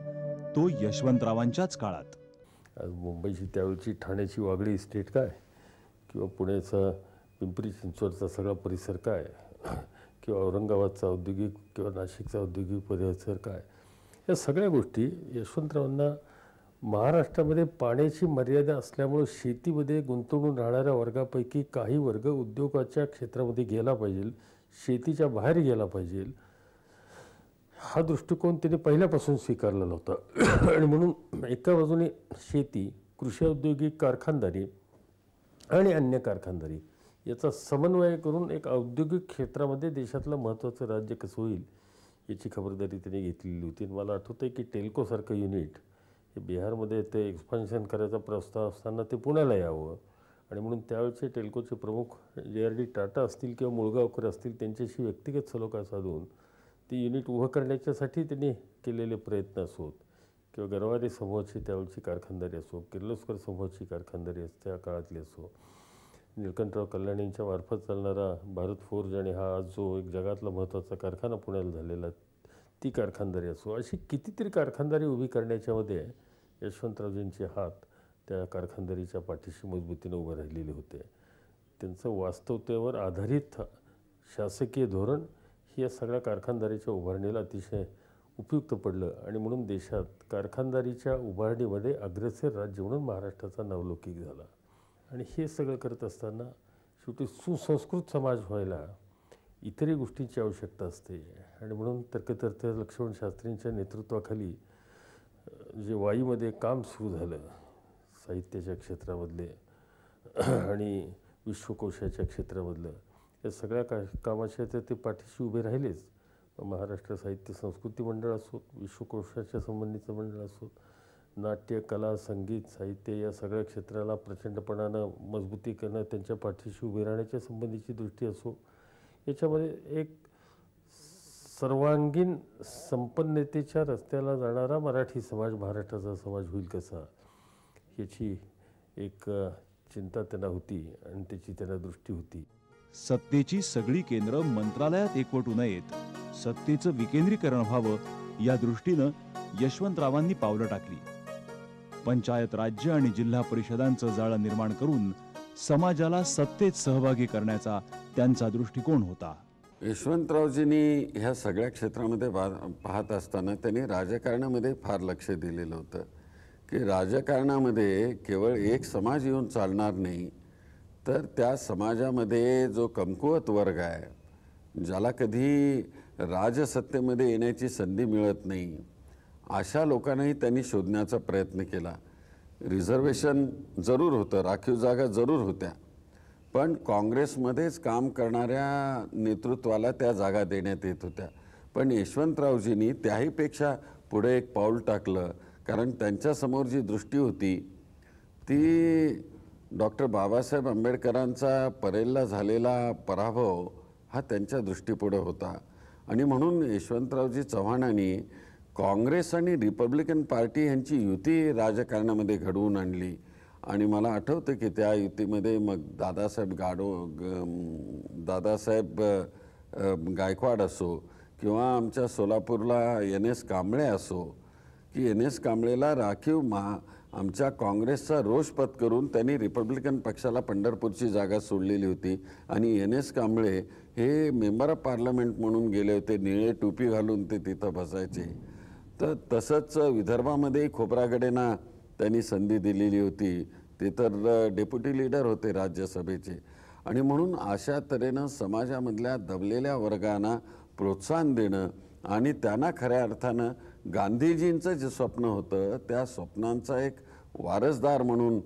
तो यशवंतरावांच्याच काळात. आज मुंबईची त्यावेळची ठाण्याची वागळी इस्टेट काय, किंवा पुण्याचा पिंपरी चिंचवडचा सगळा परिसर काय, किंवा औरंगाबादचा औद्योगिक किंवा नाशिकचा औद्योगिक परिसर काय, या सगळ्या गोष्टी यशवंतरावांना महाराष्ट्रामध्ये पाण्याची मर्यादा असल्यामुळं शेतीमध्ये गुंतवणूक राहणाऱ्या वर्गापैकी काही वर्ग उद्योगाच्या क्षेत्रामध्ये गेला पाहिजे, शेतीच्या बाहेर गेला पाहिजे, हा दृष्टिकोन त्यांनी पहिल्यापासून स्वीकारलेला होता. आणि म्हणून एका बाजूने शेती, कृषी औद्योगिक कारखानदारी आणि अन्य कारखानदारी याचा समन्वय करून एक औद्योगिक क्षेत्रामध्ये देशातलं महत्त्वाचं राज्य कसं होईल याची खबरदारी त्यांनी घेतलेली होती. मला आठवतं आहे की टेल्कोसारखं युनिट हे बिहारमध्ये ते एक्सपान्शन करायचा प्रस्ताव असताना ते पुण्याला यावं, आणि म्हणून त्यावेळचे टेल्कोचे प्रमुख JRD टाटा असतील किंवा मुळगावकर असतील त्यांच्याशी व्यक्तिगत सलोखा साधून ती युनिट उभं करण्याच्यासाठी त्यांनी केलेले प्रयत्न असोत, किंवा गरवारे समूहाची त्यावेळची कारखानदारी असो, किर्लोस्कर समूहाची कारखानदारी त्या काळातली असो, निळकंठराव कल्याणींच्या मार्फत चालणारा भारत फोर्ज आणि हा आज जो एक जगातला महत्त्वाचा कारखाना पुण्याला झालेला ती कारखानदारी असो, अशी कितीतरी कारखानदारी उभी करण्याच्यामध्ये यशवंतरावजींचे हात त्या कारखानदारीच्या पाठीशी मजबूतीनं उभे राहिलेले होते. त्यांचं वास्तवतेवर आधारित शासकीय धोरण ही या सगळ्या कारखानदारीच्या उभारणीला अतिशय उपयुक्त पडलं आणि म्हणून देशात कारखानदारीच्या उभारणीमध्ये अग्रेसर राज्य म्हणून महाराष्ट्राचा नावलौकिक झाला. आणि हे सगळं करत असताना शेवटी सुसंस्कृत समाज व्हायला इतरही गोष्टींची आवश्यकता असते. आणि म्हणून तर्कतर्त्या लक्ष्मण शास्त्रींच्या नेतृत्वाखाली जे वाईमध्ये काम सुरू झालं साहित्याच्या क्षेत्रामधले आणि विश्वकोशाच्या क्षेत्रामधलं, या सगळ्या कामाच्या ते पाठीशी उभे राहिलेच. महाराष्ट्र साहित्य संस्कृती मंडळ असो, विश्वकोशाच्या संबंधीचं मंडळ असो, नाट्य, कला, संगीत, साहित्य या सगळ्या क्षेत्राला प्रचंडपणानं मजबूती करणं, त्यांच्या पाठीशी उभे राहण्याच्या संबंधीची दृष्टी असो, याच्यामध्ये एक सर्वांगीण संपन्नतेच्या रस्त्याला जाणारा मराठी समाज, महाराष्ट्राचा समाज होईल कसा, याची एक चिंता त्यांना होती आणि त्याची त्यांना दृष्टी होती. सत्तेची सगळी केंद्र मंत्रालयात एकवटू नयेत, सत्तेचं विकेंद्रीकरण व्हावं या दृष्टीनं यशवंतरावांनी पावलं टाकली. पंचायत राज्य आणि जिल्हा परिषदांचं जाळं निर्माण करून समाजाला सत्तेत सहभागी करण्याचा त्यांचा दृष्टिकोन होता. यशवंतरावजींनी ह्या सगळ्या क्षेत्रामध्ये पाहत असताना त्यांनी राजकारणामध्ये फार लक्ष दिलेलं होतं की राजकारणामध्ये केवळ एक समाज येऊन चालणार नाही, तर त्या समाजामध्ये जो कमकुवत वर्ग आहे, ज्याला कधी राजसत्तेमध्ये येण्याची संधी मिळत नाही, अशा लोकांनाही त्यांनी शोधण्याचा प्रयत्न केला. रिझर्वेशन जरूर होतं, राखीव जागा जरूर होत्या, पण काँग्रेसमध्येच काम करणाऱ्या नेतृत्वाला त्या जागा देण्यात येत होत्या. पण यशवंतरावजींनी त्याहीपेक्षा पुढे एक पाऊल टाकलं, कारण त्यांच्यासमोर जी दृष्टी होती ती डॉक्टर बाबासाहेब आंबेडकरांचा परेलला झालेला पराभव हा त्यांच्या दृष्टीपुढे होता. आणि म्हणून यशवंतरावजी चव्हाणांनी काँग्रेस आणि रिपब्लिकन पार्टी यांची युती राजकारणामध्ये घडवून आणली. आणि मला आठवतं की त्या युतीमध्ये मग दादासाहेब गायकवाड असो किंवा आमच्या सोलापूरला NS कांबळे असो, की NS कांबळेला राखीव आमच्या काँग्रेसचा रोष पत्करून त्यांनी रिपब्लिकन पक्षाला पंढरपूरची जागा सोडलेली होती. आणि NS कांबळे हे मेंबर ऑफ पार्लमेंट म्हणून गेले होते, निळे टोपी घालून ते तिथं बसायचे. तर तसंच विदर्भामध्ये खोब्रागडेंना त्यांनी संधी दिलेली होती, ते तर डेप्युटी लीडर होते राज्यसभेचे. आणि म्हणून अशा तऱ्हेनं समाजामधल्या दबलेल्या वर्गांना प्रोत्साहन देणं आणि त्यांना खऱ्या अर्थानं गांधीजींचं जे स्वप्न होतं त्या स्वप्नांचा एक वारसदार म्हणून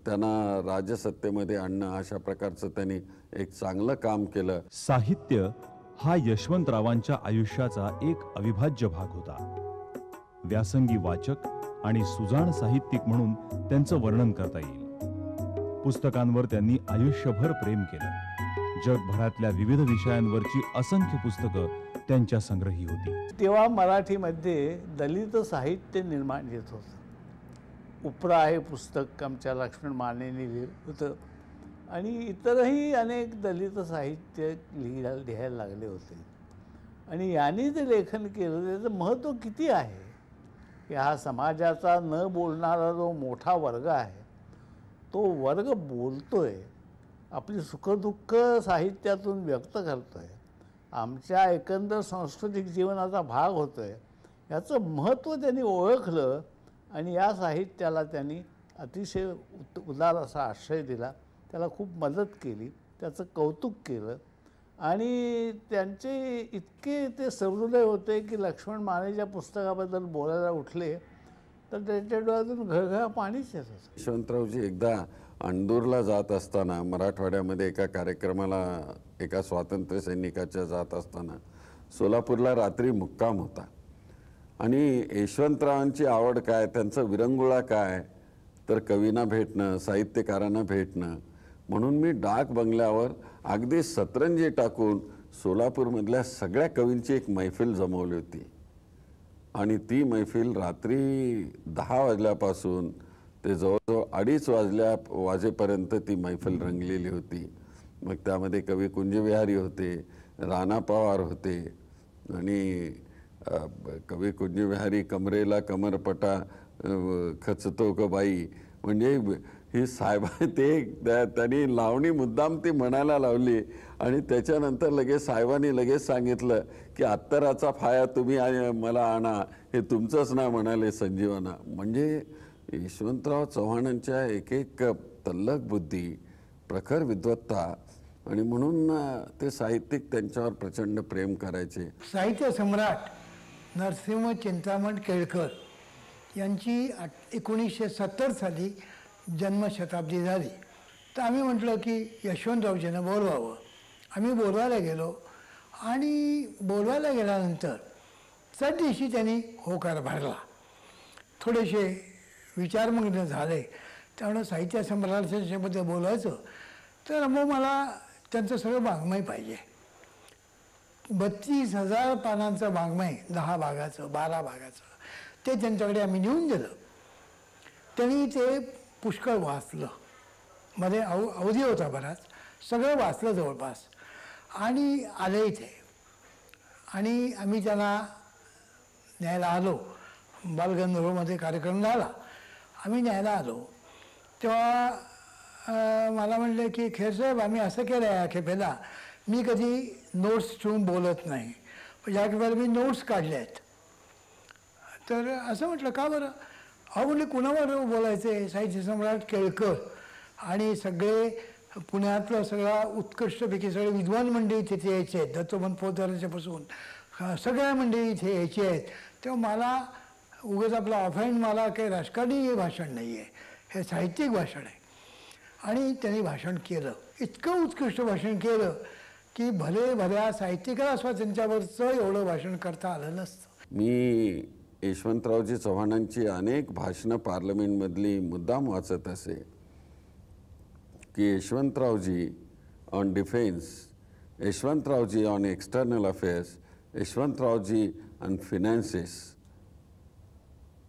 त्यांना राजसत्तेमध्ये आणणं, अशा प्रकारचं त्यांनी एक चांगलं काम केलं. साहित्य हा यशवंतरावांच्या आयुष्याचा एक अविभाज्य भाग होता. व्यासंगी वाचक आणि सुजाण साहित्यिक म्हणून त्यांचं वर्णन करता येईल. पुस्तकांवर त्यांनी आयुष्यभर प्रेम केलं. जगभरातल्या विविध विषयांवरची असंख्य पुस्तकं त्यांच्या संग्रही होती. तेव्हा मराठीमध्ये दलित साहित्य निर्माण येत होतं. उपरा हे पुस्तक आमच्या लक्ष्मण मानेंनी लिहिलं होतं आणि इतरही अनेक दलित साहित्य लिहायला लागले होते. आणि यांनी जे लेखन केलं त्याचं महत्त्व किती आहे की हा समाजाचा न बोलणारा जो मोठा वर्ग आहे तो वर्ग बोलतोय, आपली सुखदुःख साहित्यातून व्यक्त करतोय, आमच्या एकंदर सांस्कृतिक जीवनाचा भाग होतोय, याचं महत्त्व त्यांनी ओळखलं आणि या साहित्याला त्यांनी अतिशय उदार असा आश्रय दिला, त्याला खूप मदत केली, त्याचं कौतुक केलं. आणि त्यांचे इतके ते सहृदय होते की लक्ष्मण मानेच्या पुस्तकाबद्दल बोलायला उठले तर त्यांच्या डोळ्यातून घळघळा पाणीच येत होतं. यशवंतरावजी एकदा अंदूरला जात असताना, मराठवाड्यामध्ये एका कार्यक्रमाला एका स्वातंत्र्य सैनिकाच्या जात असताना सोलापूरला रात्री मुक्काम होता. आणि यशवंतरावांची आवड काय, त्यांचं विरंगुळा काय, तर कवींना भेटणं, साहित्यकारांना भेटणं. म्हणून मी डाक बंगल्यावर अगदी सतरंजी टाकून सोलापूरमधल्या सगळ्या कवींची एक मैफिल जमवली होती. आणि ती मैफिल रात्री 10 वाजल्यापासून ते जवळजवळ 2:30 वाजेपर्यंत ती मैफिल रंगलेली होती. मग त्यामध्ये कवी कुंजविहारी होते, राणा पवार होते आणि कवी कुंजविहारी कमरेला कमरपटा खचतो ग बाई, म्हणजे ही साहेब त्यांनी लावणी मुद्दाम ती म्हणायला लावली आणि त्याच्यानंतर लगेच साहेबांनी लगेच सांगितलं की अत्तराचा फाया तुम्ही मला आणा, हे तुमचंच ना म्हणाले संजीवाना. म्हणजे यशवंतराव चव्हाणांच्या एक एक तल्लख बुद्धी, प्रखर विद्वत्ता, आणि म्हणून ते साहित्यिक त्यांच्यावर प्रचंड प्रेम करायचे. साहित्य सम्राट नरसिंह चिंतामण केळकर यांची 1970 साली जन्मशताब्दी झाली. तर आम्ही म्हटलं की यशवंतरावजींना बोलवावं. आम्ही बोलवायला गेलो आणि बोलवायला गेल्यानंतर त्याच दिवशी त्यांनी होकार भरला. थोडेसे विचारमग्न झाले. त्यामुळे साहित्य सम्राटाच्याबद्दल बोलायचं तर मग मला त्यांचं सगळं वाङ्मय पाहिजे. 32,000 पानांचं वाङ्मय, 10 भागाचं 12 भागाचं, ते त्यांच्याकडे आम्ही नेऊन दिलं. त्यांनी ते पुष्कळ वाचलं. मध्ये अवधी होता बराच, सगळं वाचलं जवळपास आणि आले इथे. आणि आम्ही त्यांना न्यायला आलो. बालगंधर्वमध्ये कार्यक्रम झाला, आम्ही न्यायला आलो. तेव्हा मला म्हणले की खेरसाहेब, आम्ही असं केलं आहे या खेपेला, मी कधी नोट्स ठेवून बोलत नाही, पण या खेपेला मी नोट्स काढल्या आहेत. तर असं म्हटलं का बरं? अहो म्हटलं कुणावर बोलायचे? साहित्य सम्राट केळकर आणि सगळे पुण्यातलं सगळा उत्कृष्टपैकी सगळे विद्वान मंडळी तिथे यायचे आहेत, दत्तोपंत पोतदारांच्यापासून सगळ्या मंडळी इथे यायचे आहेत. तेव्हा मला उगाच आपलं ऑफहँड, मला काही राजकारणी भाषण नाही आहे, हे साहित्यिक भाषण आहे. आणि त्यांनी भाषण केलं, इतकं उत्कृष्ट भाषण केलं की भल्या साहित्यिकाला सुद्धा त्यांच्यावरचं एवढं भाषण करता आलं नसतं. मी यशवंतरावजी चव्हाणांची अनेक भाषणं पार्लमेंटमधली मुद्दाम वाचत असे की Yashwantraoji on defence, Yashwantraoji on external affairs, Yashwantraoji on finances,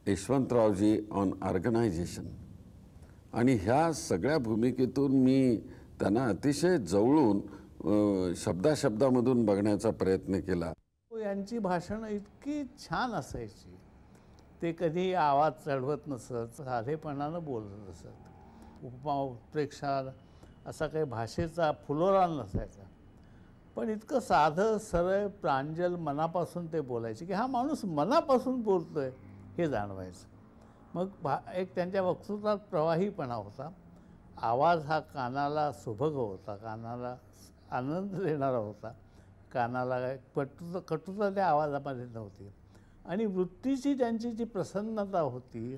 Yashwantraoji on organisation. आणि ह्या सगळ्या भूमिकेतून मी त्यांना अतिशय जवळून शब्दाशब्दामधून बघण्याचा प्रयत्न केला. यांची भाषणं इतकी छान असायची. ते कधी आवाज चढवत नसत, साधेपणानं बोलत असत. उपमा उत्प्रेक्षा असा काही भाषेचा फुलोरा नसायचा, पण इतकं साधं सरळ प्रांजल मनापासून ते बोलायचे की हा माणूस मनापासून बोलतोय हे जाणवायचं. मग एक त्यांच्या वक्तृत्वात प्रवाहीपणा होता. आवाज हा कानाला सुभग होता, कानाला आनंद देणारा होता, कानाला कटुता त्या आवाजामध्ये नव्हती. आणि वृत्तीची त्यांची जी प्रसन्नता होती,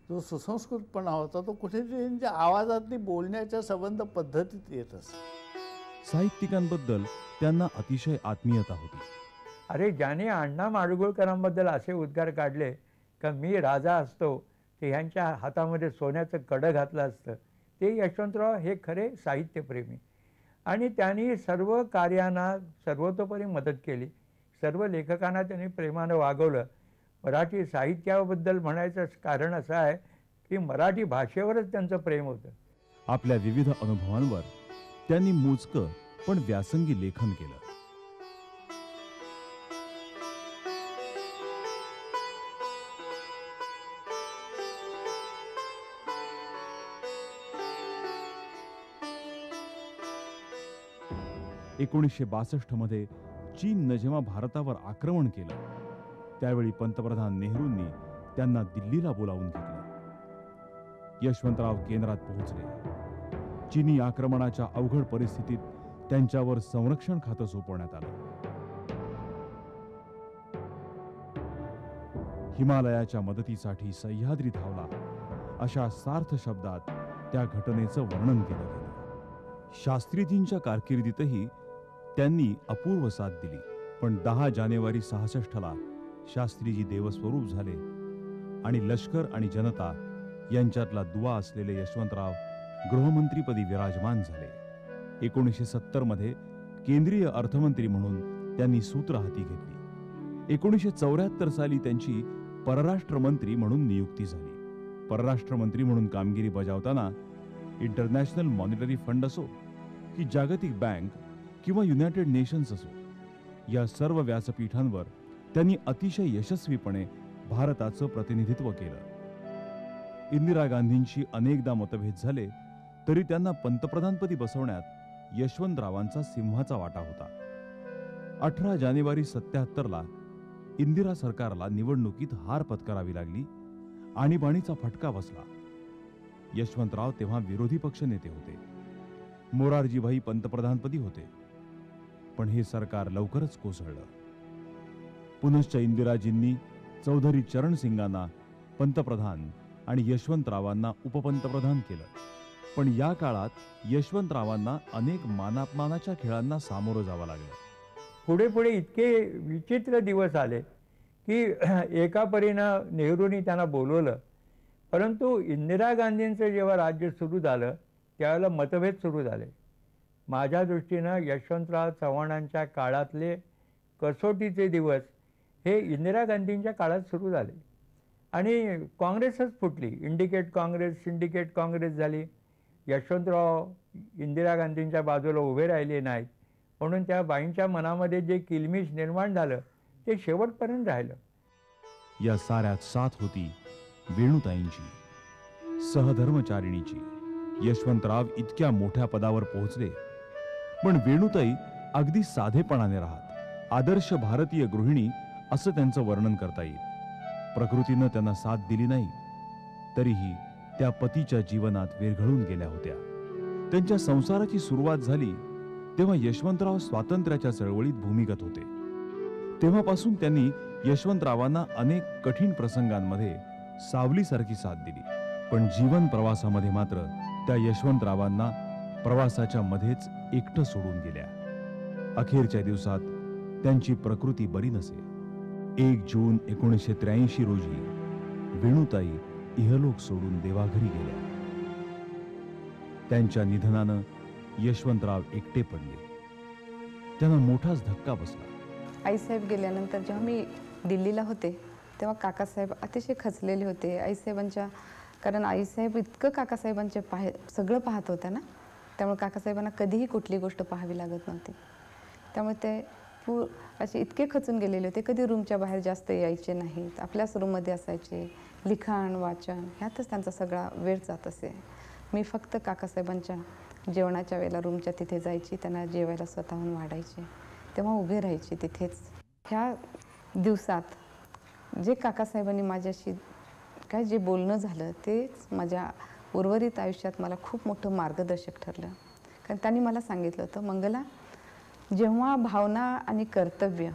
जो सुसंस्कृतपणा होता, तो कुठेतरी त्यांच्या आवाजातली बोलण्याच्या संबंध पद्धतीत येत असतो. साहित्यिकांबद्दल त्यांना अतिशय आत्मीयता होती. अरे ज्याने अण्णा माडगुळकरांबद्दल असे उद्गार काढले का मी राजा असतो, ते ह्यांच्या हातामध्ये सोन्याचं कडं घातलं असतं, ते यशवंतराव हे खरे साहित्यप्रेमी. आणि त्यांनी सर्व कार्यांना सर्वतोपरी मदत केली. सर्व लेखकांना त्यांनी प्रेमानं वागवलं. मराठी साहित्याबद्दल म्हणायचं कारण असं आहे की मराठी भाषेवरच त्यांचं प्रेम होतं. आपल्या विविध अनुभवांवर त्यांनी मोजकं पण व्यासंगी लेखन केलं. मध्ये चीननं जेव्हा भारतावर आक्रमण केलं, त्यावेळी पंतप्रधान नेहरूंनी त्यांना दिल्लीला बोलावून घेतलं. यशवंतराव केंद्रात पोहोचले. चीनी आक्रमणाच्या अवघड परिस्थितीत त्यांच्यावर संरक्षण खातं सोपवण्यात आलं. हिमालयाच्या मदतीसाठी सह्याद्री धावला, अशा सार्थ शब्दात त्या घटनेचं वर्णन केलं गेलं. शास्त्रीजींच्या कारकिर्दीतही त्यांनी अपूर्व साथ दिली. पण 10 जानेवारी 66ला शास्त्रीजी देवस्वरूप झाले आणि लष्कर आणि जनता यांच्यातला दुवा असलेले यशवंतराव गृहमंत्रीपदी विराजमान झाले. 1970 मध्ये केंद्रीय अर्थमंत्री म्हणून त्यांनी सूत्र हाती घेतली. 1974 साली त्यांची परराष्ट्र मंत्री म्हणून नियुक्ती झाली. परराष्ट्र मंत्री म्हणून कामगिरी बजावताना इंटरनॅशनल मॉनिटरी फंड असो की जागतिक बँक किंवा युनायटेड नेशन्स असो, या सर्व व्यासपीठांवर त्यांनी अतिशय यशस्वीपणे भारताचं प्रतिनिधित्व केलं. इंदिरा गांधींशी अनेकदा मतभेद झाले तरी त्यांना पंतप्रधानपदी बसवण्यात यशवंतरावांचा सिंहाचा वाटा होता. 18 जानेवारी 77ला इंदिरा सरकारला निवडणुकीत हार पत्करावी लागली. आणीबाणीचा फटका बसला. यशवंतराव तेव्हा विरोधी पक्ष नेते होते. मोरारजीभाई पंतप्रधानपदी होते. पण हे सरकार लवकरच कोसळलं. पुनश्च इंदिराजींनी चौधरी चरण सिंगांना पंतप्रधान आणि यशवंतरावांना उपपंतप्रधान केलं. पण या काळात यशवंतरावांना अनेक मानापमानाच्या खेळांना सामोरं जावं लागलं. पुढे पुढे इतके विचित्र दिवस आले की एका परीनं नेहरूंनी त्यांना बोलवलं, परंतु इंदिरा गांधींचं जेव्हा राज्य सुरू झालं त्यावेळेला मतभेद सुरू झाले. माझ्या दृष्टीनं यशवंतराव चव्हाणांच्या काळातले कसोटीचे दिवस हे इंदिरा गांधींच्या काळात सुरू झाले आणि काँग्रेसच फुटली. इंडिकेट काँग्रेस, सिंडिकेट काँग्रेस झाली. यशवंतराव इंदिरा गांधींच्या बाजूला उभे राहिले नाहीत, म्हणून त्या बाईंच्या मनामध्ये जे किलमिश निर्माण झालं ते शेवटपर्यंत राहिलं. या साऱ्यात साथ होती वेणुताईंची, सहधर्मचारिणीची. यशवंतराव इतक्या मोठ्या पदावर पोहोचले, पण वेणुताई अगदी साधेपणाने राहत. आदर्श भारतीय गृहिणी असं त्यांचं वर्णन करता येईल. प्रकृतीनं त्यांना साथ दिली नाही, तरीही त्या पतीच्या जीवनात विरघळून गेल्या होत्या. त्यांच्या संसाराची सुरुवात झाली तेव्हा यशवंतराव स्वातंत्र्याच्या चळवळीत भूमिगत होते. तेव्हापासून त्यांनी यशवंतरावांना अनेक कठीण प्रसंगांमध्ये सावलीसारखी साथ दिली. पण जीवन प्रवासामध्ये मात्र त्या यशवंतरावांना प्रवासाच्या मध्येच एकटं सोडून गेल्या. अखेरच्या दिवसात त्यांची प्रकृती बरी नसे. 1 जून 1983 रोजी वेणुताई इहलोक सोडून देवाघरी गेल्या. त्यांच्या निधनानं यशवंतराव एकटे पडले. त्यांना मोठाच धक्का बसला. आईसाहेब गेल्यानंतर जेव्हा मी दिल्लीला होते तेव्हा काकासाहेब अतिशय खचलेले होते आईसाहेबांच्या, कारण आईसाहेब इतकं काकासाहेबांचे सगळं पाहत होत्या ना, त्यामुळे काकासाहेबांना कधीही कुठली गोष्ट पाहावी लागत नव्हती. त्यामुळे ते असे इतके खचून गेलेले होते, कधी रूमच्या बाहेर जास्त यायचे नाहीत, आपल्याच रूममध्ये असायचे. लिखाण वाचन ह्यातच त्यांचा सगळा वेळ जात असे. मी फक्त काकासाहेबांच्या जेवणाच्या वेळेला रूमच्या तिथे जायची, त्यांना जेवायला स्वतःहून वाढायचे, तेव्हा उभे राहायचे तिथेच. ह्या दिवसात जे काकासाहेबांनी माझ्याशी काय जे बोलणं झालं तेच माझ्या उर्वरित आयुष्यात मला खूप मोठं मार्गदर्शक ठरलं. कारण त्यांनी मला सांगितलं होतं, मंगला, जेव्हा भावना आणि कर्तव्य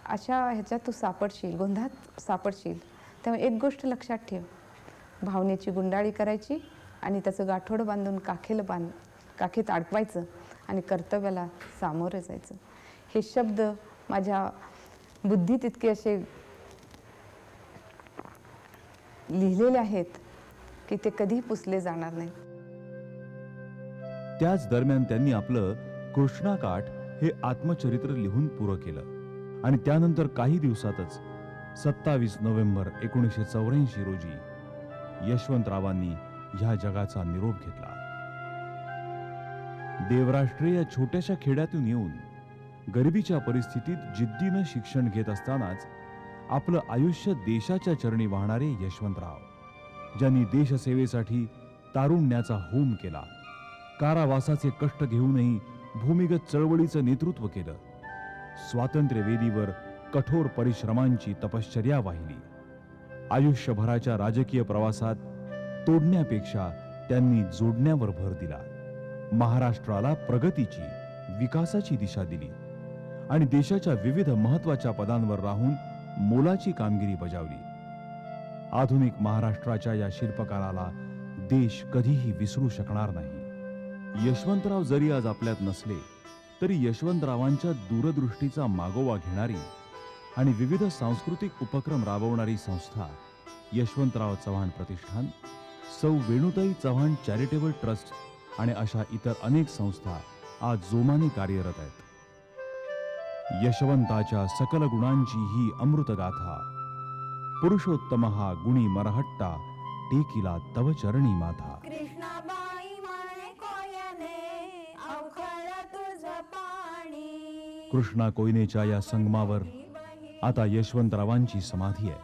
अशा ह्याच्यात तू सापडशील, गोंधळात सापडशील, तेव्हा एक गोष्ट लक्षात ठेव, भावनेची गुंडाळी करायची आणि त्याचं गाठोडं बांधून काखेत अडकवायचं आणि कर्तव्याला सामोरं जायचं. हे शब्द माझ्या बुद्धीत इतके असे लिहिलेले आहेत की ते कधी पुसले जाणार नाही. त्याच दरम्यान त्यांनी आपलं कृष्णाकाठ हे आत्मचरित्र लिहून पुरं केलं आणि त्यानंतर काही दिवसातच 27 नोव्हेंबर 1984 रोजी यशवंतरावांनी ह्या जगाचा निरोप घेतला. देवराष्ट्रीय छोट्याशा खेड्यातून येऊन गरिबीच्या परिस्थितीत जिद्दीनं शिक्षण घेत असतानाच आपलं आयुष्य देशाच्या चरणी वाहणारे यशवंतराव, ज्यांनी देशसेवेसाठी तारुण्याचा होम केला, कारावासाचे कष्ट घेऊनही भूमिगत चळवळीचं नेतृत्व केलं, स्वातंत्र्यवेदीवर कठोर परिश्रमांची तपश्चर्या वाहिली. आयुष्यभराच्या राजकीय प्रवासात तोडण्यापेक्षा त्यांनी जोडण्यावर भर दिला. महाराष्ट्राला प्रगतीची, विकासाची दिशा दिली आणि देशाच्या विविध महत्वाच्या पदांवर राहून मोलाची कामगिरी बजावली. आधुनिक महाराष्ट्राच्या या शिल्पकाराला देश कधीही विसरू शकणार नाही. यशवंतराव जरी आज आपल्यात नसले तरी यशवंतरावांच्या दूरदृष्टीचा मागोवा घेणारी आणि विविध सांस्कृतिक उपक्रम राबवणारी संस्था यशवंतराव चव्हाण प्रतिष्ठान, सौ वेणुताई चव्हाण चॅरिटेबल ट्रस्ट आणि अशा इतर अनेक संस्था आज जोमाने कार्यरत आहेत. यशवंताच्या सकल गुणांची ही अमृतगाथा, पुरुषोत्तम हा गुणी मरहट्टा, टेकिला तव चरणी माथा. कृष्णा कोयनेच्या या संगमावर आता यशवंतरावांची समाधी आहे.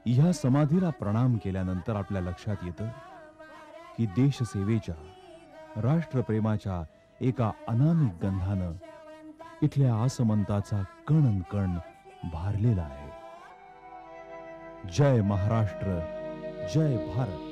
ह्या समाधीला प्रणाम केल्यानंतर आपल्या लक्षात येतं की देशसेवेच्या, राष्ट्रप्रेमाच्या एका अनामिक गंधानं इथल्या आसमंताचा कण कण भारलेला आहे. जय महाराष्ट्र, जय भारत.